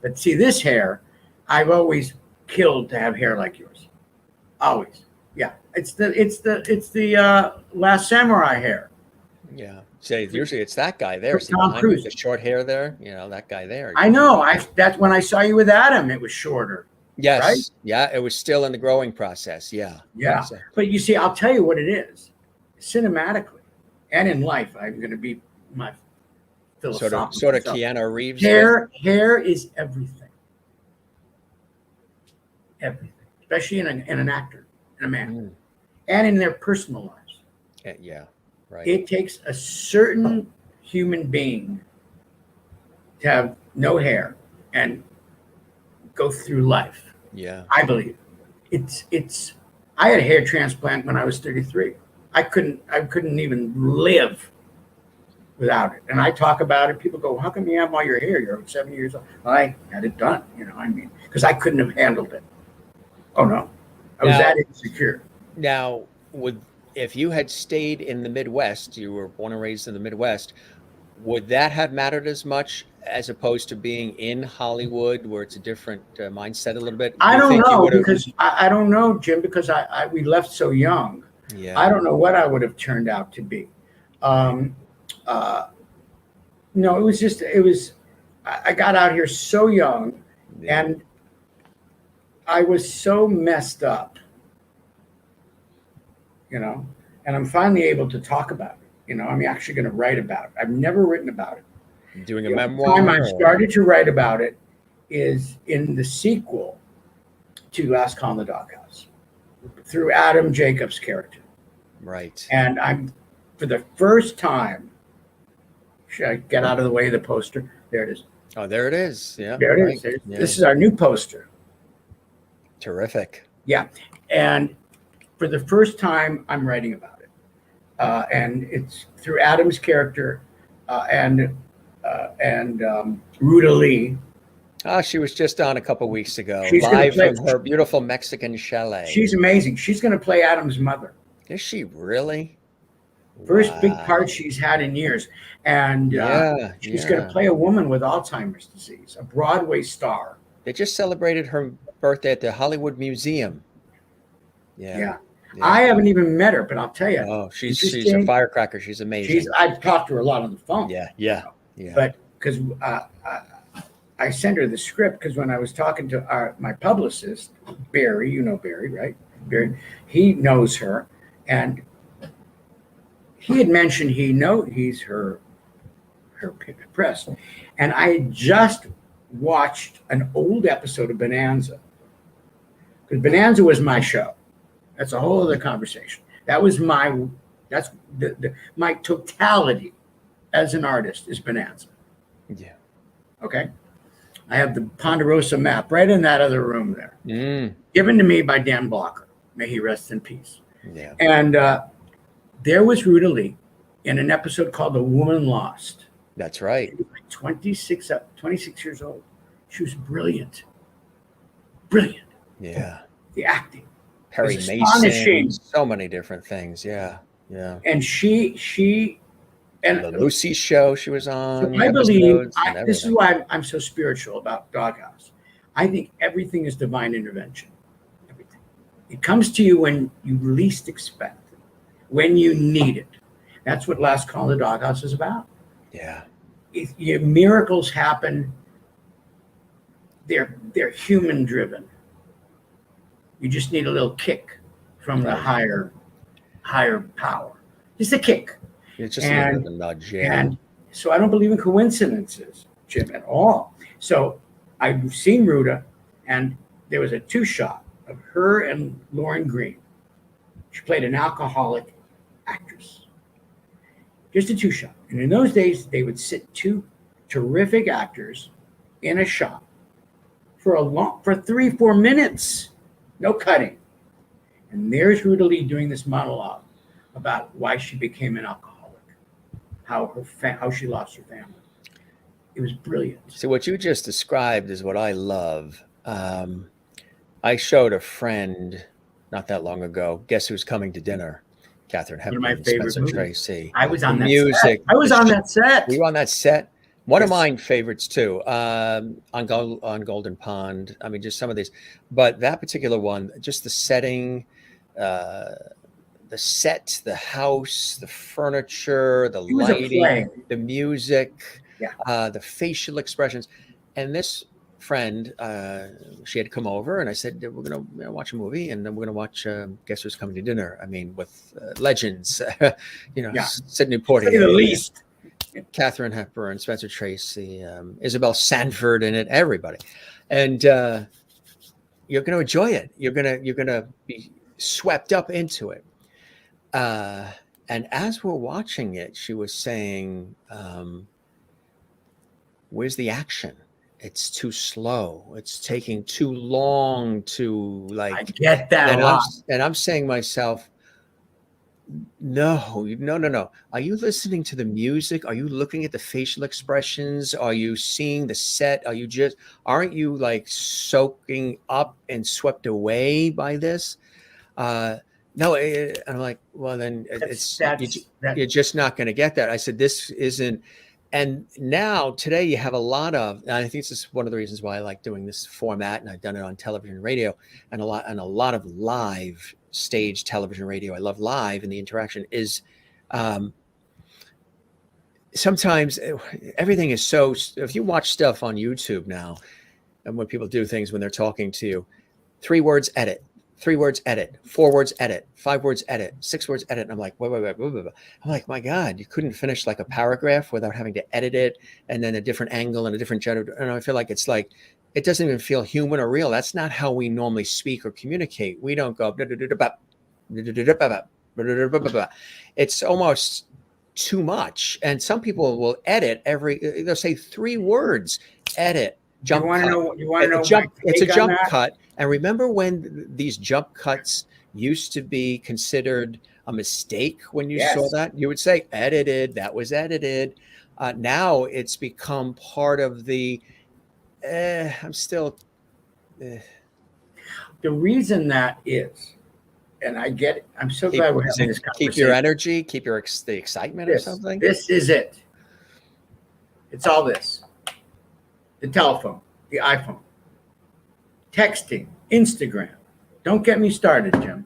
But see, this hair, I've always killed to have hair like yours. Always. Yeah, it's the Last Samurai hair. Yeah. Say usually it's that guy there. For See Tom behind you, Cruise. the short hair there. You know, that guy there. I know. That's when I saw you with Adam. It was shorter, right? Yes. Yeah. It was still in the growing process. Yeah. Yeah. But you see, I'll tell you what it is. Cinematically and in life, I'm going to be my philosophical Sort of self. Keanu Reeves. Hair is everything. Everything, especially in an actor, in a man, and in their personal lives. Yeah. Right. It takes a certain human being to have no hair and go through life. Yeah. I believe it's. I had a hair transplant when I was 33. I couldn't even live without it. And I talk about it. People go, "How come you have all your hair? You're 70 years old." Well, I had it done. Because I couldn't have handled it. Oh no, I was that insecure. Now, if you had stayed in the Midwest, you were born and raised in the Midwest, would that have mattered as much as opposed to being in Hollywood, where it's a different mindset a little bit? I don't know because I don't know, Jim, because we left so young. Yeah. I don't know what I would have turned out to be. No, I got out here so young, and I was so messed up, and I'm finally able to talk about it. I'm actually going to write about it. I've never written about it. Doing a memoir? The time I've started to write about it is in the sequel to Last Call in the Doghouse, through Adam Jacobs' character. Right. And I'm, for the first time, should I get out of the way of the poster? There it is. Oh, there it is. Yeah. There it is. Yeah. This is our new poster. Terrific. Yeah. And for the first time, I'm writing about it. And it's through Adam's character and Ruta Lee. Oh, she was just on a couple weeks ago, She's live from her beautiful Mexican chalet. She's amazing. She's going to play Adam's mother. Is she really? First big part she's had in years. And she's going to play a woman with Alzheimer's disease, a Broadway star. They just celebrated her birthday at the Hollywood Museum. Yeah. I haven't even met her, but I'll tell you. Oh, she's a firecracker. She's amazing. I've talked to her a lot on the phone. Yeah. But because I sent her the script, because when I was talking to my publicist, Barry, you know Barry, right? Barry, he knows her, and he had mentioned he's her press, and I just watched an old episode of Bonanza, because Bonanza was my show. That's a whole other conversation. That's my totality as an artist is Bonanza. Yeah. Okay. I have the Ponderosa map right in that other room there, given to me by Dan Blocker. May he rest in peace. Yeah. And there was Ruta Lee in an episode called The Woman Lost. That's right. She was like 26 years old. She was brilliant. Brilliant. Yeah. The acting. Perry Mason. So many different things. Yeah. And she and the Lucy show she was on. So I believe this is why I'm so spiritual about Doghouse. I think everything is divine intervention. Everything. It comes to you when you least expect it, when you need it. That's what Last Call in the Doghouse is about. Yeah. Miracles happen. They're human driven. You just need a little kick from the higher power. Just a kick. It's just a little bit of a nudge. Yeah. And so I don't believe in coincidences, Jim, at all. So I've seen Ruta, and there was a 2-shot of her and Lauren Green. She played an alcoholic actress. Just a 2-shot. And in those days, they would sit 2 terrific actors in a shot for 3-4 minutes. No cutting. And there's Ruta Lee doing this monologue about why she became an alcoholic, how she lost her family. It was brilliant. So what you just described is what I love. I showed a friend not that long ago. Guess Who's Coming to Dinner? Catherine Hepburn, one of my favorite Spencer movies. Tracy. I was on that music. set. I was on that set. Were you on that set? One of mine favorites too, on Golden Pond. I mean, just some of these, but that particular one, just the setting, uh, the set, the house, the furniture, the It was a lighting, play. the music, Yeah. the facial expressions. And this friend, she had come over, and I said, "We're gonna watch a movie, and then we're gonna watch Guess Who's Coming to Dinner." I mean, with legends, Yeah. Sidney To say the Poitier, least. Katharine Hepburn, Spencer Tracy, Isabel Sanford in it, everybody. And you're going to enjoy it. You're gonna be swept up into it. And as we're watching it, she was saying, "Where's the action? It's too slow. It's taking too long to I like." get that a And I'm lot. and I'm saying to myself, no, no, no, no. Are you listening to the music? Are you looking at the facial expressions? Are you seeing the set? Aren't you like soaking up and swept away by this? Uh, no, I'm like, well, then That's that. you're just not going to get that. I said, this isn't. And now today you have a lot of, and I think this is one of the reasons why I like doing this format, and I've done it on television and radio, and a lot of live stage television, radio. I love live, and the interaction is, um, sometimes everything is so, if you watch stuff on YouTube now, and when people do things when they're talking to you, 3 words edit, 3 words edit, 4 words edit, 5 words edit, 6 words edit. And I'm like, wait. I'm like, my God, you couldn't finish like a paragraph without having to edit it, and then a different angle and a different gender. And I feel like it's like, it doesn't even feel human or real. That's not how we normally speak or communicate. We don't go, it's almost too much. And some people will edit they'll say 3 words, edit, You jump want to cut. know? You want to know It's a take on jump that? cut. And remember when these jump cuts used to be considered a mistake when you saw Yes. that? You would say edited, that was edited. Now it's become part of the, I'm still, The reason that is, and I get it. I'm so glad we're having this keep your conversation. energy, keep the excitement or something. This is it. It's all this. The telephone, the iPhone, texting, Instagram. Don't get me started, Jim.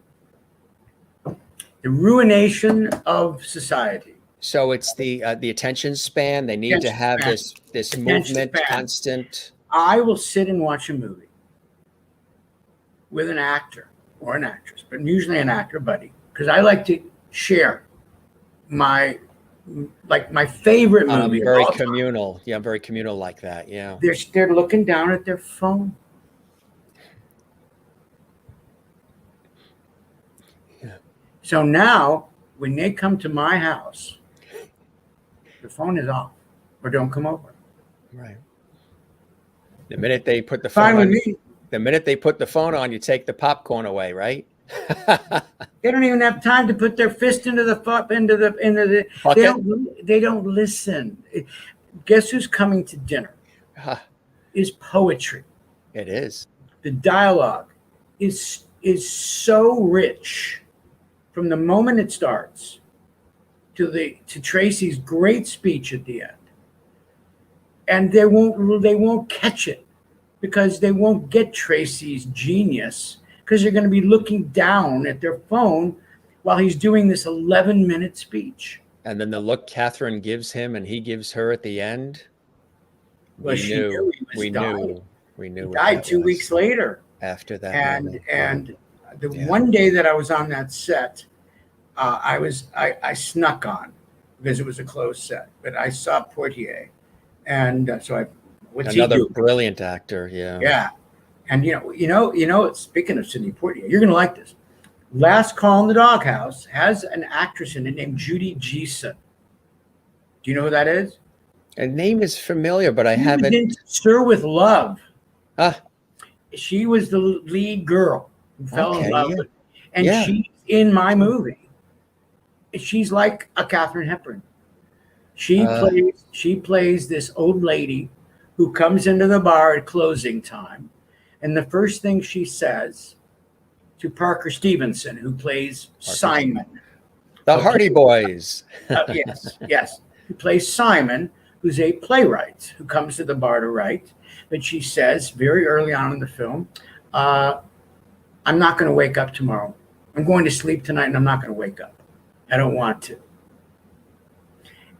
The ruination of society. So it's the attention span. They need to Attention have span. this Attention movement, span. constant. I will sit and watch a movie with an actor or an actress, but usually an actor buddy, because I like to share my favorite movie. Very communal. Yeah, I'm very communal like that. Yeah. They're looking down at their phone. Yeah. So now, when they come to my house, the phone is off, or don't come over. Right. The minute they put the Fine phone with on, me. the minute they put the phone on, you take the popcorn away, right? They don't even have time to put their fist into the Bucket? They don't listen. Guess who's coming to dinner? Is poetry. It is. The dialogue is so rich from the moment it starts to Tracy's great speech at the end. And they won't catch it because they won't get Tracy's genius, because they're going to be looking down at their phone while he's doing this 11-minute speech. And then the look Catherine gives him and he gives her at the end. Well, she knew he was dying. We knew He died 2 weeks later. After that. And the one day that I was on that set, I snuck on because it was a closed set, but I saw Poitier, and so what's another he do? Brilliant actor. Yeah. Yeah, and speaking of Sidney Poitier, you're gonna like this. Last Call in the Doghouse has an actress in it named Judy Geeson. Do you know who that is? Her name is familiar, but I She haven't. was in Sir with Love. Ah. She was the lead girl who fell in love with, and Yeah. she's in my movie. She's like a Katharine Hepburn. She plays this old lady who comes into the bar at closing time, and the first thing she says to Parker Stevenson, who plays Simon. The Hardy Boys. Yes. Who plays Simon, who's a playwright who comes to the bar to write. But she says very early on in the film, I'm not going to wake up tomorrow I'm going to sleep tonight and I'm not going to wake up. I don't want to.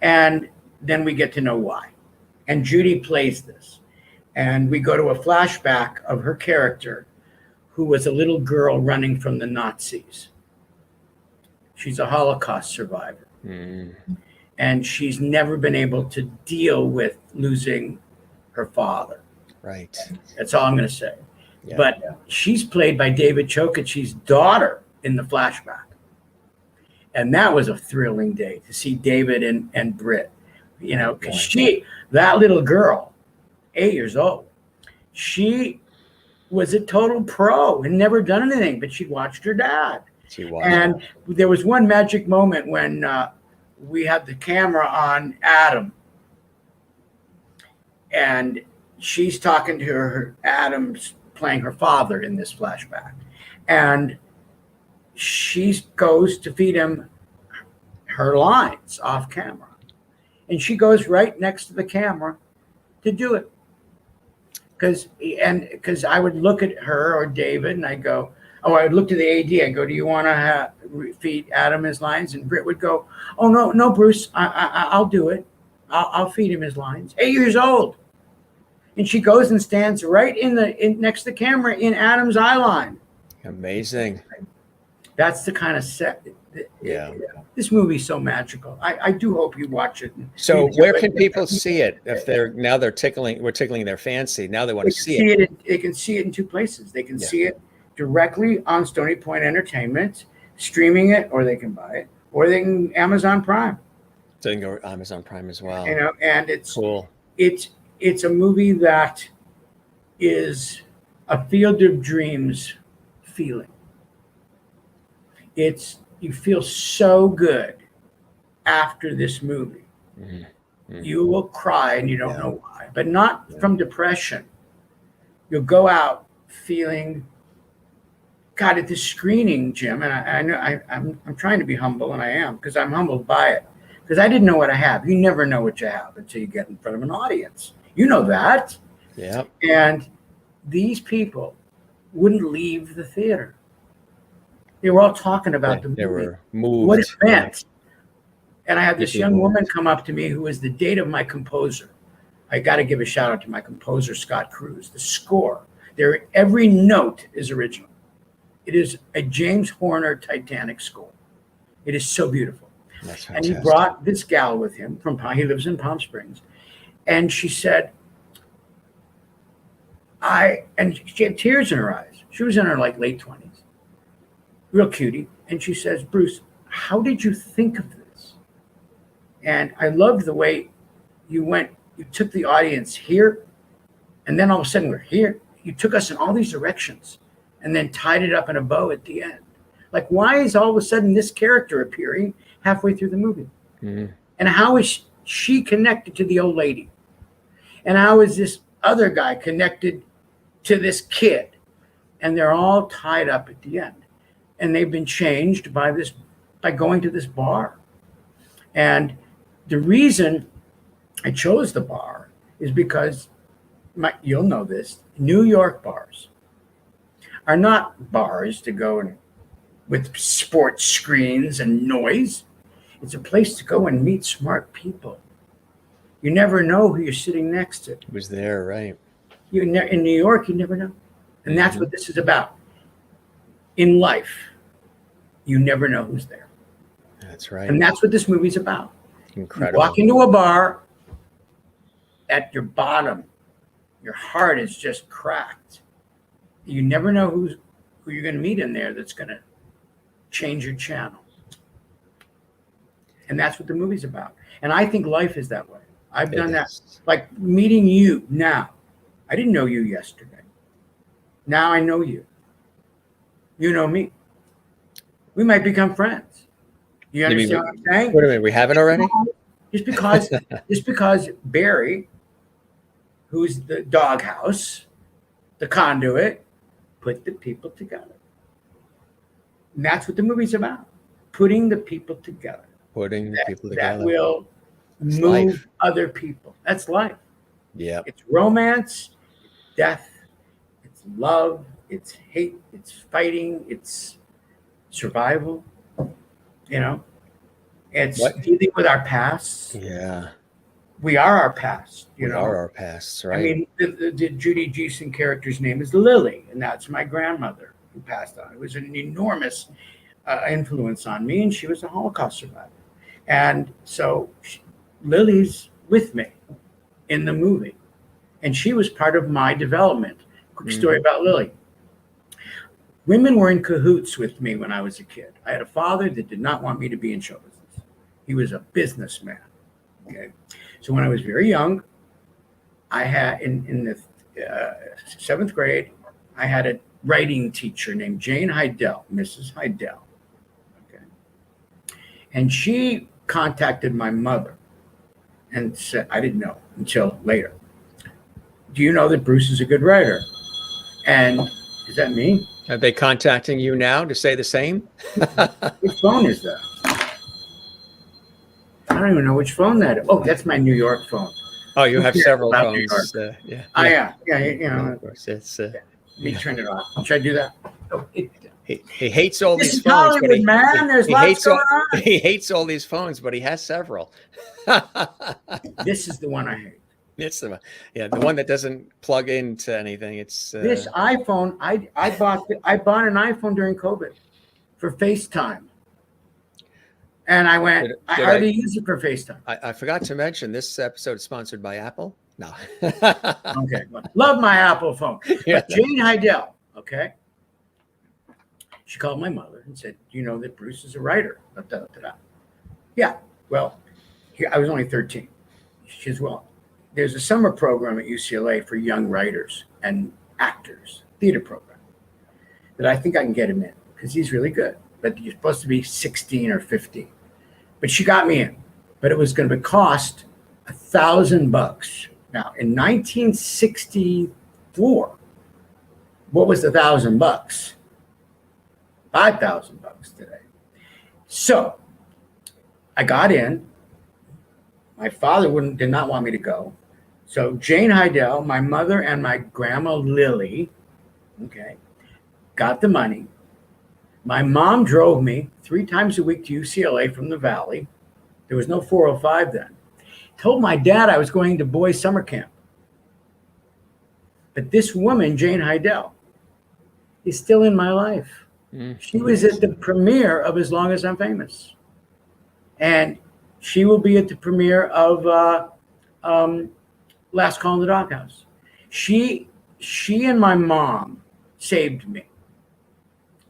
And then we get to know why. And Judy plays this. And we go to a flashback of her character, who was a little girl running from the Nazis. She's a Holocaust survivor. Mm. And she's never been able to deal with losing her father. Right. That's all I'm going to say. Yeah. But she's played by David Chokachi's daughter in the flashback. And that was a thrilling day to see David and Britt, you know, because that little girl, 8 years old, she was a total pro and never done anything, but she'd watched her dad. And there was one magic moment when we had the camera on Adam, and she's talking to her, Adam's playing her father in this flashback. And she goes to feed him her lines off camera. And she goes right next to the camera to do it. Because I would look at her or David and I go, oh, I would look to the AD. I go, do you want to feed Adam his lines? And Britt would go, oh, no, Bruce, I'll do it. I'll feed him his lines. 8 years old. And she goes and stands right next to the camera in Adam's eye line. Amazing. That's the kind of set. Yeah. This movie's so magical. I do hope you watch it. So where can people see it? If we're tickling their fancy. Now they want to see it. They can see it in two places. They can see it directly on Stony Point Entertainment, streaming it, or they can buy it, or they can Amazon Prime. So they can go Amazon Prime as well. You know, and it's cool. It's a movie that is a Field of Dreams feeling. You feel so good after this movie. Mm-hmm. Mm-hmm. You will cry and you don't know why, but not from depression. You'll go out feeling, God, at this screening, Jim, and I know I'm trying to be humble, and I am, because I'm humbled by it, because I didn't know what I have. You never know what you have until you get in front of an audience. You know that. Yeah. And these people wouldn't leave the theater. They were all talking about the movie. They were moved. What it meant. And I had this young woman come up to me who was the date of my composer. I got to give a shout out to my composer, Scott Cruz. The score, every note is original. It is a James Horner Titanic score. It is so beautiful. That's fantastic. And he brought this gal with him he lives in Palm Springs. And she said, and she had tears in her eyes. She was in her late 20s. Real cutie. And she says, Bruce, how did you think of this? And I loved the way you took the audience here, and then all of a sudden we're here. You took us in all these directions and then tied it up in a bow at the end. Like, why is all of a sudden this character appearing halfway through the movie? Mm-hmm. And how is she connected to the old lady? And how is this other guy connected to this kid? And they're all tied up at the end. And they've been changed by going to this bar. And the reason I chose the bar is because you'll know this, New York bars are not bars to go with sports screens and noise. It's a place to go and meet smart people. You never know who you're sitting next to. It was there, right? In New York, you never know. And that's what this is about. In life, you never know who's there. That's right. And that's what this movie's about. Incredible. You walk into a bar, at your bottom, your heart is just cracked. You never know who you're going to meet in there that's going to change your channel. And that's what the movie's about. And I think life is that way. I've done that. Like meeting you now. I didn't know you yesterday. Now I know you. You know me. We might become friends. You understand what I'm saying? Wait a minute, we haven't already? Just because Barry, who's the doghouse, the conduit, put the people together. And that's what the movie's about. Putting the people together. Putting the people together. That will move other people. That's life. Yeah. It's romance, death, it's love, it's hate, it's fighting, it's survival. You know, it's What? dealing with our past. Yeah, We are our past. You we know, are our pasts, I right? mean, the Judy Geeson character's name is Lily, and that's my grandmother who passed on. It was an enormous influence on me, and she was a Holocaust survivor. And so Lily's with me in the movie, and she was part of my development. Quick story Mhm. about Lily. Women were in cahoots with me when I was a kid. I had a father that did not want me to be in show business. He was a businessman. Okay. So when I was very young, I had in the seventh grade, I had a writing teacher named Jane Heidel, Mrs. Heidel. Okay. And she contacted my mother and said, I didn't know until later. Do you know that Bruce is a good writer? And is that me? Are they contacting you now to say the same? Which phone is that? I don't even know which phone that is. Oh, that's my New York phone. Oh, you Who have cares several about New York? phones. Yeah, Oh, yeah, yeah, yeah. Of course, it's let me yeah. turn it off. Should I do that? Oh, He hates all this these is phones, but Hollywood, man. There's he lots hates going all on. he hates all these phones, but he has several. This is the one I hate. It's the one that doesn't plug into anything. It's This iPhone, I bought an iPhone during COVID for FaceTime, and I went. did, I did I, already use it for FaceTime. I forgot to mention this episode is sponsored by Apple. No. Okay, love my Apple phone. Yeah. But Jane Heidel, okay, she called my mother and said, "Do you know that Bruce is a writer?" Da, da, da, da. Yeah. Well, I was only 13. She says, "Well, there's a summer program at UCLA for young writers and actors, theater program, that I think I can get him in because he's really good. But you're supposed to be 16 or 15." But she got me in. But it was going to cost $1,000. Now, in 1964, what was $1,000? $5,000 today. So I got in. My father did not want me to go. So Jane Heidel, my mother, and my grandma Lily, okay, got the money. My mom drove me 3 times a week to UCLA from the Valley. There was no 405 then. Told my dad I was going to boys' summer camp. But this woman, Jane Heidel, is still in my life. She was at the premiere of As Long as I'm Famous. And she will be at the premiere of Last Call in the Doghouse. She and my mom saved me.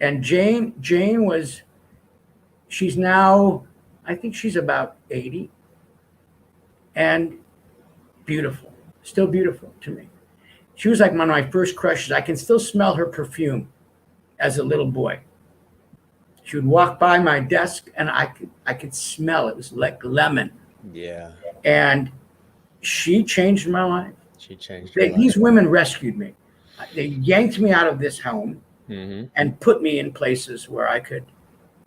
And Jane was, she's now, I think she's about 80, and beautiful, still beautiful to me. She was like one of my first crushes. I can still smell her perfume as a little boy. She would walk by my desk and I could smell it. It was like lemon. Yeah. And she changed my life. She changed your life. These women rescued me. They yanked me out of this home and put me in places where I could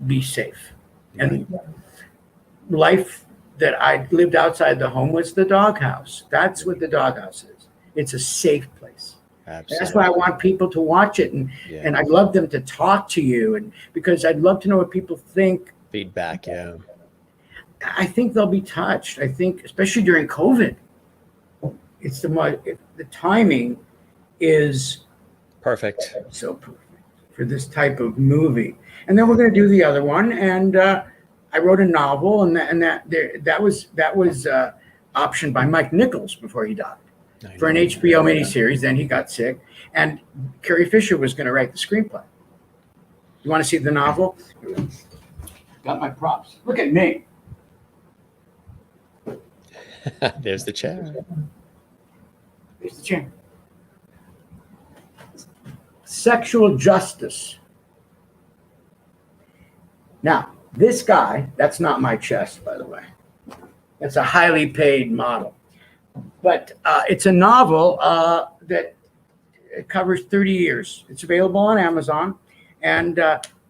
be safe. Right. And life that I lived outside the home was the doghouse. That's what the doghouse is. It's a safe place. Absolutely. That's why I want people to watch it, and I'd love them to talk to you, and because I'd love to know what people think. Feedback, yeah. I think they'll be touched. I think, especially during COVID, it's the timing is Perfect. so perfect for this type of movie. And then we're going to do the other one, and I wrote a novel, and that was optioned by Mike Nichols before he died for an HBO miniseries. Then he got sick, and Carrie Fisher was going to write the screenplay. You want to see the novel? Got my props. Look at me. There's the chair. There's the chair. Sexual justice. Now, this guy, that's not my chest, by the way. That's a highly paid model. But it's a novel that covers 30 years. It's available on Amazon, and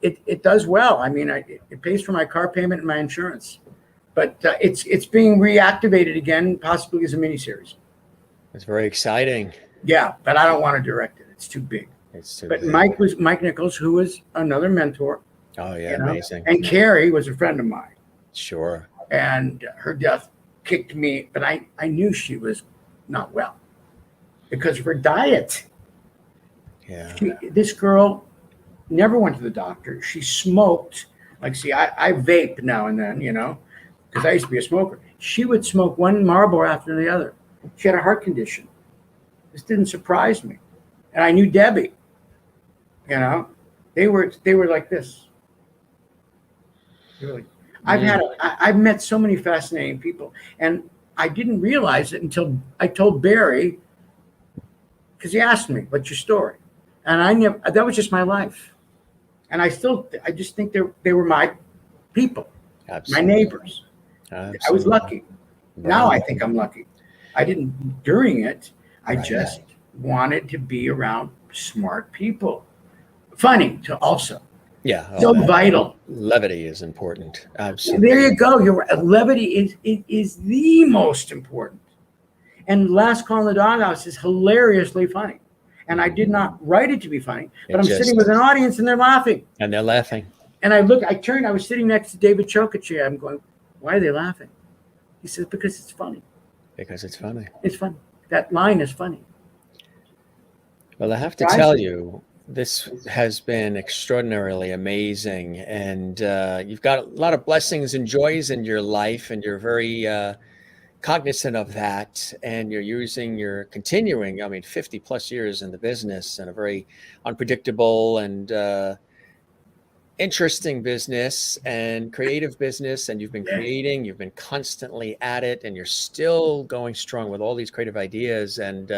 it does well. I mean, it pays for my car payment and my insurance. But it's being reactivated again, possibly as a miniseries. It's very exciting. Yeah, but I don't want to direct it. It's too big. It's too But big. Mike Nichols, who was another mentor, Oh yeah, you know. amazing. And Carrie was a friend of mine, Sure. and her death kicked me, but I knew she was not well because of her diet. Yeah. This girl never went to the doctor. She smoked. Like, see, I vape now and then, because I used to be a smoker. She would smoke one Marlboro after the other. She had a heart condition. This didn't surprise me. And I knew Debbie, you know, they were like this. They were like, Mm. I've met so many fascinating people, and I didn't realize it until I told Barry, because he asked me, "What's your story?" And I never. That was just my life, and I just think they were my people, my Absolutely. neighbors. I was Absolutely. lucky. Now Right. I think I'm lucky. I didn't during it. I Right. just wanted to be around smart people, funny to also Yeah. Oh, so that vital. levity is important. There Absolutely. you go. You're right. Levity is the most important. And Last Call in the Doghouse is hilariously funny. And I did not write it to be funny, but It I'm sitting with just, an audience and they're laughing. and they're laughing And I turned, I was sitting next to David Chokachi. I'm going, why are they laughing? He says, because it's funny. because it's funny. It's funny. That line is funny. Well, I have to I tell see. you, this has been extraordinarily amazing, and you've got a lot of blessings and joys in your life, and you're very cognizant of that, and you're continuing, I mean, 50 plus years in the business and a very unpredictable and interesting business and creative business, and you've been Yeah. creating, you've been constantly at it, and you're still going strong with all these creative ideas. And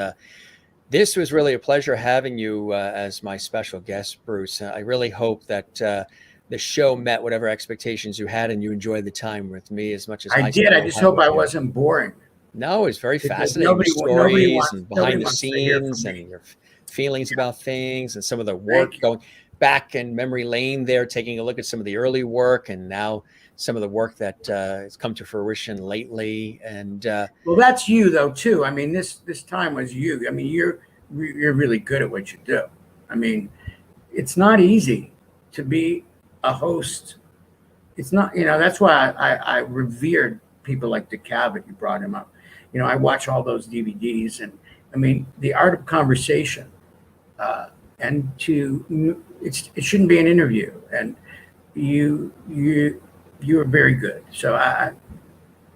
this was really a pleasure having you as my special guest, Bruce. I really hope that the show met whatever expectations you had and you enjoyed the time with me as much as I I did. I certainly just have hope with I you. wasn't boring No, it's very because fascinating, your stories and nobody behind the wants to hear from scenes me. and your feelings about things and some of the Thank work you. going back in memory lane there, taking a look at some of the early work and now some of the work that has come to fruition lately. And Well, that's you though too. I mean, this time was you. I mean, you're really good at what you do. I mean, it's not easy to be a host. It's not, that's why I revered people like DeCavett. You brought him up. I watch all those DVDs, and I mean, the art of conversation. Uh, and it shouldn't be an interview. And you were very good. So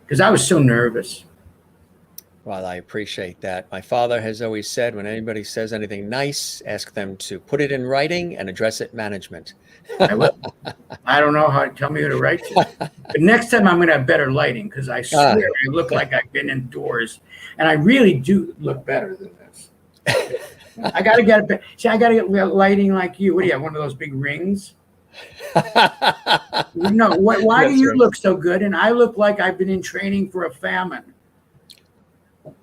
because I was so nervous. well, I appreciate that. My father has always said when anybody says anything nice, ask them to put it in writing and address it management. I will. I don't know how to tell me who to write to. But next time I'm going to have better lighting because I Ah, swear I look like I've been indoors, and I really do look better than this. I got to get it. See, I got to get lighting like you. What do you have? One of those big rings? No. Why do that's you right. look so good, and I look like I've been in training for a famine?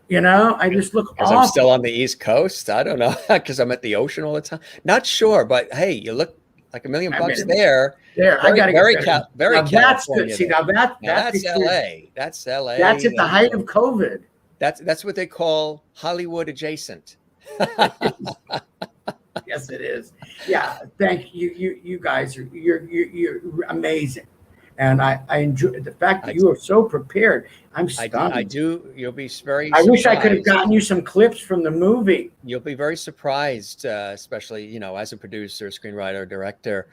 I just look Because I'm still awful. on the East Coast. I don't know. Because I'm at the ocean all the time. Not sure, but hey, you look like a million I bucks mean, there. there. I Very, got to get very, better. very Now that's good. California See, there. now that Now that that's picture, LA. That's that's LA. at the height of COVID. That's what they call Hollywood adjacent. Yes, it is. Yeah, thank you. You guys are you're amazing, and I enjoy the fact that I, you are so prepared. I'm I stunned. do. You'll be very I wish I could have surprised. gotten you some clips from the movie. You'll be very surprised, especially as a producer, screenwriter, director.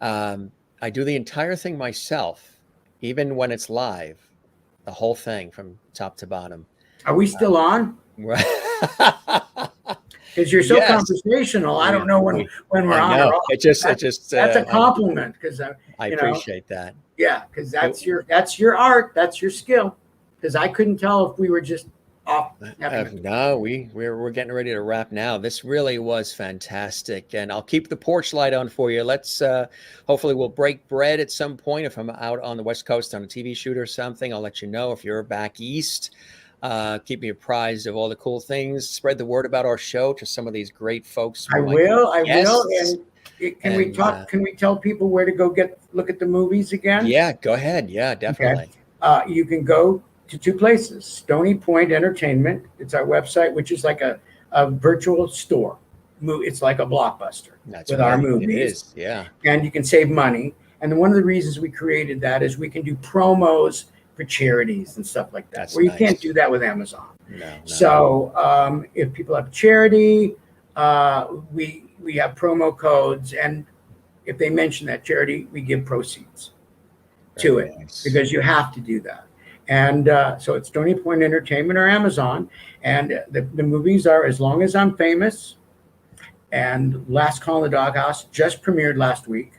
Um, I do the entire thing myself, even when it's live, the whole thing from top to bottom. Are we still on? Right. Because you're so Yes, conversational. I don't we know we. when we're I on or know. off. It That's just. that's a compliment because I you know, appreciate that. yeah, because It, that's your art, that's your skill. Because I couldn't tell if we were just off having a no, we're getting ready to wrap now. This really was fantastic, and I'll keep the porch light on for you. Let's hopefully we'll break bread at some point. If I'm out on the West Coast on a TV shoot or something, I'll let you know. If you're back east, keep me apprised of all the cool things. Spread the word about our show to some of these great folks I we might will. I will. guests. And can we And talk? Can we tell people where to go look at the movies again? yeah, go ahead. Yeah, Okay. definitely. You can go to two places. Stony Point Entertainment. It's our website, which is like a virtual store. It's like a Blockbuster That's with our right. It movies, is. Yeah. and you can save money. And one of the reasons we created that is we can do promos for charities and stuff like that, That's where you nice. can't do that with Amazon. No. So if people have charity, we have promo codes, and if they mention that charity, we give proceeds to Very it, nice. because you have to do that. And so it's Stony Point Entertainment or Amazon, and the movies are As Long as I'm Famous and Last Call in the Doghouse just premiered last week.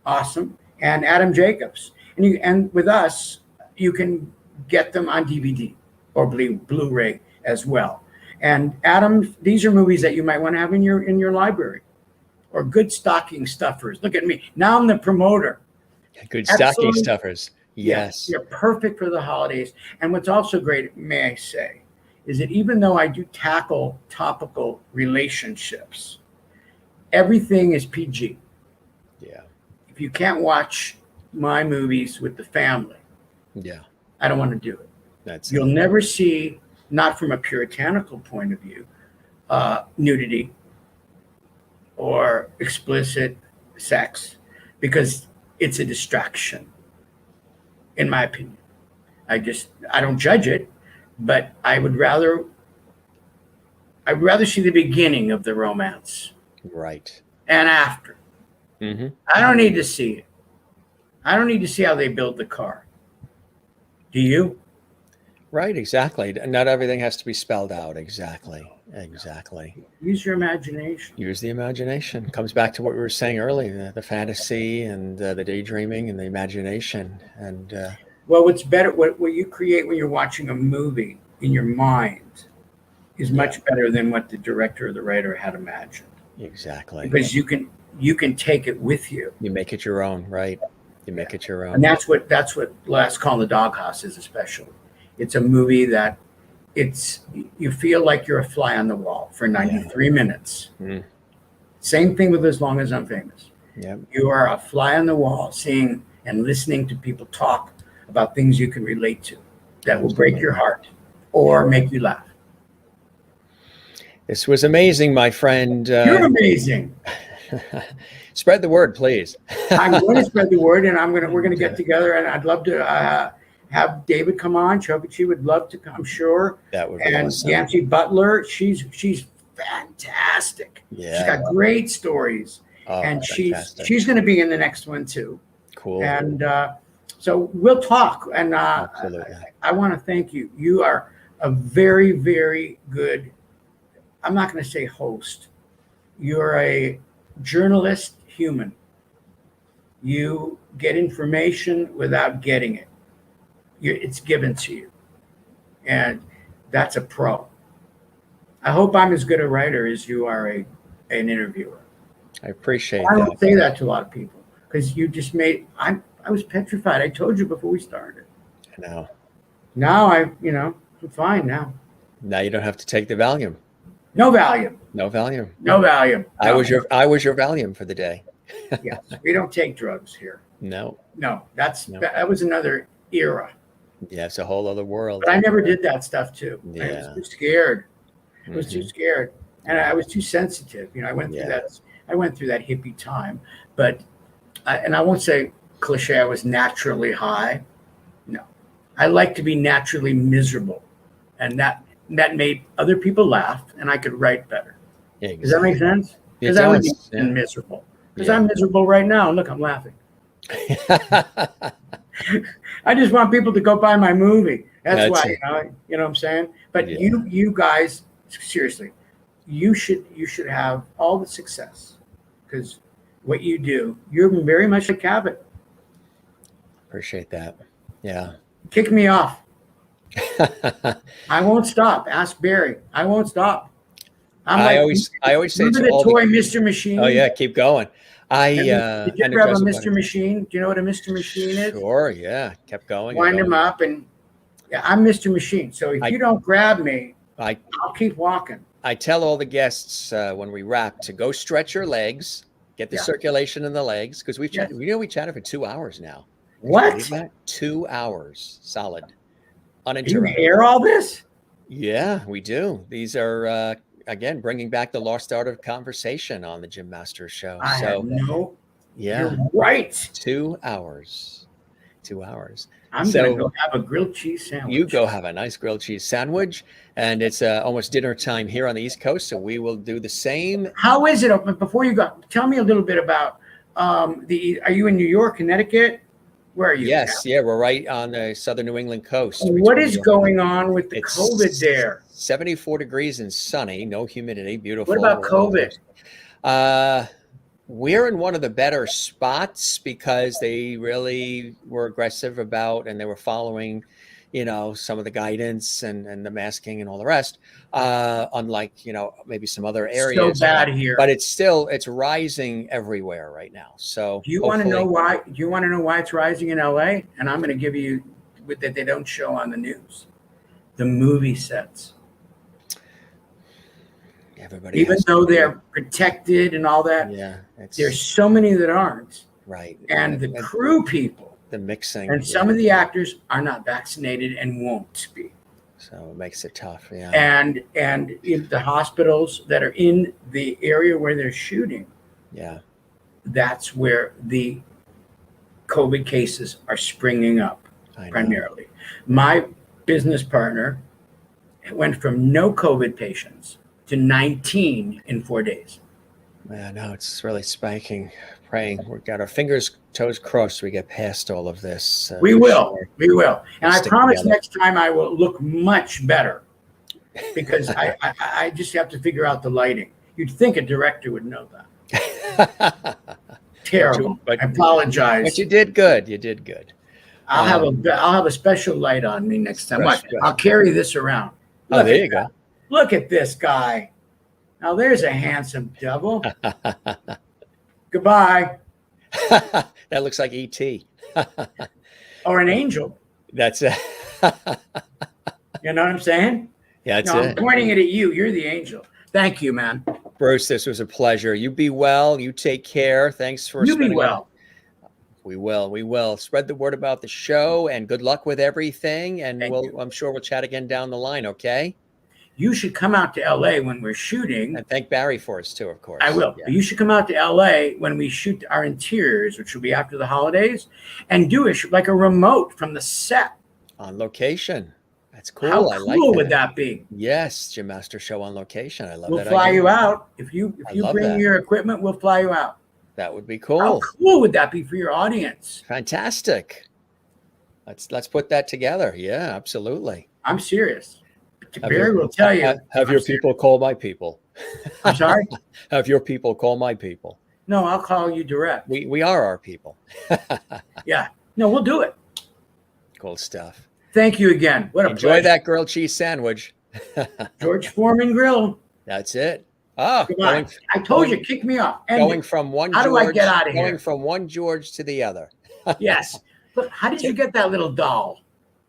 Awesome. And Adam Jacobs. And with us, you can get them on DVD or Blu-ray as well. And Adam, these are movies that you might want to have in your library, or good stocking stuffers. Look at me. Now I'm the promoter. Good stocking Absolutely. stuffers. Yes. You're perfect for the holidays. And what's also great, may I say, is that even though I do tackle topical relationships, everything is PG. Yeah. If you can't watch my movies with the family, Yeah. I don't want to do it. You'll it. never see, not from a puritanical point of view, nudity or explicit sex, because it's a distraction, in my opinion. I don't judge it, but I'd rather see the beginning of the romance Right. and after. Mm-hmm. I don't need to see it. I don't need to see how they build the car. Do you? Right. Exactly. Not everything has to be spelled out. Exactly. Use your imagination. Use the imagination. Comes back to what we were saying earlier, the fantasy and the daydreaming and the imagination. And Well, what's better, what you create when you're watching a movie in your mind is much better than what the director or the writer had imagined. Exactly. Because you can take it with you. You make it your own, right? You make it your own. And that's what Last Call in the Doghouse is, especially. It's a movie that you feel like you're a fly on the wall for 93 minutes. Mm. Same thing with As Long as I'm Famous. Yep. You are a fly on the wall, seeing and listening to people talk about things you can relate to that will break your heart or make you laugh. This was amazing, my friend. You're amazing. Spread the word, please. I'm going to spread the word, and we're going to get together, and I'd love to have David come on. Chokichi would love to come, I'm sure. That would be and awesome. Yancy Butler, she's fantastic. Yeah. She's got great stories, and she's going to be in the next one too. Cool. And so we'll talk. And Absolutely. I want to thank you. You are a very, very good, I'm not going to say host. You're a journalist human. You get information without getting it. It's given to you. And that's a pro. I hope I'm as good a writer as you are an interviewer. I appreciate I that. don't say that to a lot of people, because you just I was petrified. I told you before we started. I know. Now I'm fine now. Now you don't have to take the Valium. No Valium. No Valium. No Valium. I was your Valium for the day. Yes, we don't take drugs here. No. That was another era. Yeah, it's a whole other world. But I never did that stuff too. Yeah. I was too scared. I was too scared, and I was too sensitive. I went through that. I went through that hippie time, but and I won't say cliche. I was naturally high. No, I like to be naturally miserable, and that made other people laugh, and I could write better. Exactly. Does that make sense? Because I would be miserable. Because I'm miserable right now. Look, I'm laughing. I just want people to go buy my movie. That's why, you know what I'm saying? But you guys, seriously, you should have all the success, because what you do, you're very much like Cabot. Appreciate that. Yeah. Kick me off. I won't stop. Ask Barry. I won't stop. I always say remember to the all toy Mr. Machine? Oh yeah, keep going. Did you ever have a Mr. Machine? Do you know what a Mr. Machine is? Sure, yeah. Kept going. Wind him up, and I'm Mr. Machine. So if you don't grab me, I'll keep walking. I tell all the guests when we wrap to go stretch your legs, get the circulation in the legs, because we chatted for 2 hours now. What? 2 hours solid, Do you uninterrupted. hear all this? Yeah, we do. These are again bringing back the lost art of conversation on the Jim Masters Show. I had no Yeah. You're right. 2 hours. 2 hours. I'm going to So go have a grilled cheese you sandwich. go have a nice grilled cheese sandwich, and it's almost dinner time here on the East Coast, so we will do the same. How is it? But before you go, tell me a little bit about are you in New York, Connecticut? Where are you? Yes, yeah, we're right on the southern New England coast What between New is York and going on with the COVID it's there? 74 degrees and sunny, no humidity, What beautiful. about We're on the COVID? coast. Uh, we're in one of the better spots because they really were aggressive about and they were following, some of the guidance and the masking and all the rest. Unlike, maybe some other So areas, bad but here. it's rising everywhere right now. So Do you want to know hopefully, why? Do you want to know why it's rising in LA? And I'm going to give you that they don't show on the news. The movie sets. everybody Even has to though be, they're protected and all that, yeah, there's it's so many that aren't. right. And the crew people The mixing, and some of the actors are not vaccinated and won't be. so it makes it tough. Yeah, And in the hospitals that are in the area where they're shooting, yeah, that's where the COVID cases are springing up I know. primarily. My business partner went from no COVID patients to 19 in 4 days. Yeah, no, it's really spiking. Praying, we've got our fingers, toes crossed. We get past all of this. We For will. sure. We will. And We'll I stick promise together. next time I will look much better because I just have to figure out the lighting. You'd think a director would know that. Terrible. But I apologize. But you did good. You did good. I'll have a special light on me next time. What? Special. I'll carry this around. Oh, Look there at you that. Look at this guy. Now there's a handsome devil. go. Goodbye. That looks like ET. Or an angel. That's it. You know what I'm saying? Yeah, that's No, it. I'm pointing it at you. You're the angel. Thank you, man. Bruce, this was a pleasure. You be well. You take care. Thanks for You be spending well. We will. We will spread the word about the show and good luck with everything. And Thank you. I'm sure we'll chat again down the line. Okay. You should come out to LA when we're shooting. And thank Barry for us too, of course. I will. Yeah. But you should come out to LA when we shoot our interiors, which will be after the holidays, and do it like a remote from the set. On location. That's cool. How I cool like would that. that be? Yes, Jim Master Show on location. I love We'll that. fly idea. you out. If you love bring that. your equipment, we'll fly you out. That would be How cool. cool would that be for your audience? Fantastic. Let's put that together. Yeah, absolutely. I'm serious. Have Barry your- will tell you. Have your people call my people. I'm sorry? Have your people call my people. No, I'll call you direct. We are our people. Yeah. No, we'll do it. Cool stuff. Thank you again. What a Enjoy pleasure. that grilled cheese sandwich. George Foreman Grill. That's it. Oh, Goodbye. I told you, kick me off. End going it. from one How do George, I get out of going here? from one George to the other. Yes. Look, how did you get that little doll?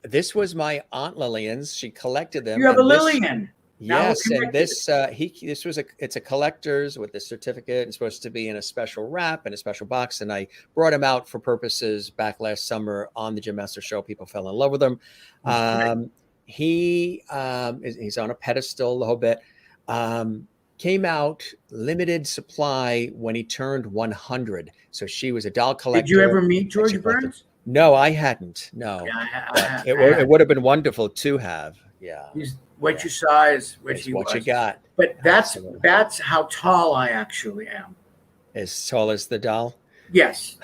This was my Aunt Lillian's. She collected them. You have a and this- Lillian. Now we're Yes, and connected. this was it's a collector's with the certificate. It's supposed to be in a special wrap and a special box. And I brought him out for purposes back last summer on the Jim Master Show. People fell in love with him. He's on a pedestal, the whole bit. Came out limited supply when he turned 100. So she was a doll collector. Did you ever meet she George collected- Burns? No, I hadn't. No, Yeah, it would have been wonderful to have. Yeah, what you saw is what it's he what was. you got. But Absolutely. that's how tall I actually am. As tall as the doll. Yes,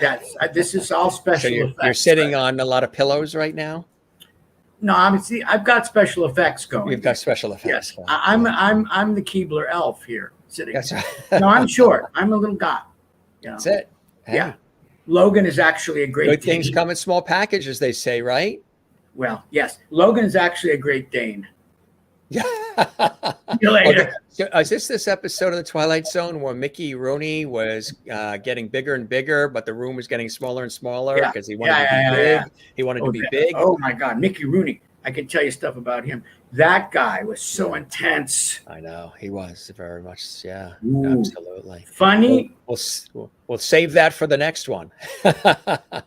this is all special So effects. you're sitting on a lot of pillows right now. No, I've got special effects going. You've got special effects. Yes, I'm the Keebler elf here sitting. That's right. No, I'm short. I'm a little guy. You know? That's it. Hey, Yeah. Logan is actually a great good things Dane. come in small packages, they say, right? Well, yes. Logan is actually a great Dane. Yeah. See you later. So, is this episode of the Twilight Zone where Mickey Rooney was getting bigger and bigger, but the room was getting smaller and smaller Yeah. because he wanted to be big. He wanted to be big. Oh my God, Mickey Rooney. I can tell you stuff about him. That guy was so intense. I know he was very much. Yeah, Ooh. absolutely. Funny. We'll save that for the next one.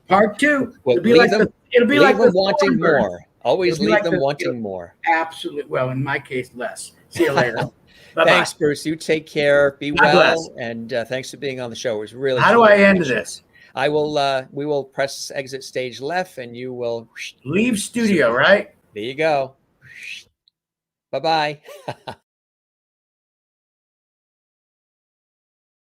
Part two. Well, It'll be like leave the them wanting Thornbird. more. Always It'll be leave like them the- wanting more. Absolutely. Well, in my case, less. See you later. Bye bye. Thanks, Bruce. You take care. Be God bless. well, and thanks for being on the show. It was really How do I truly end appreciated. this? I will. We will press exit stage left, and you will Leave studio, right? There you go. Bye bye.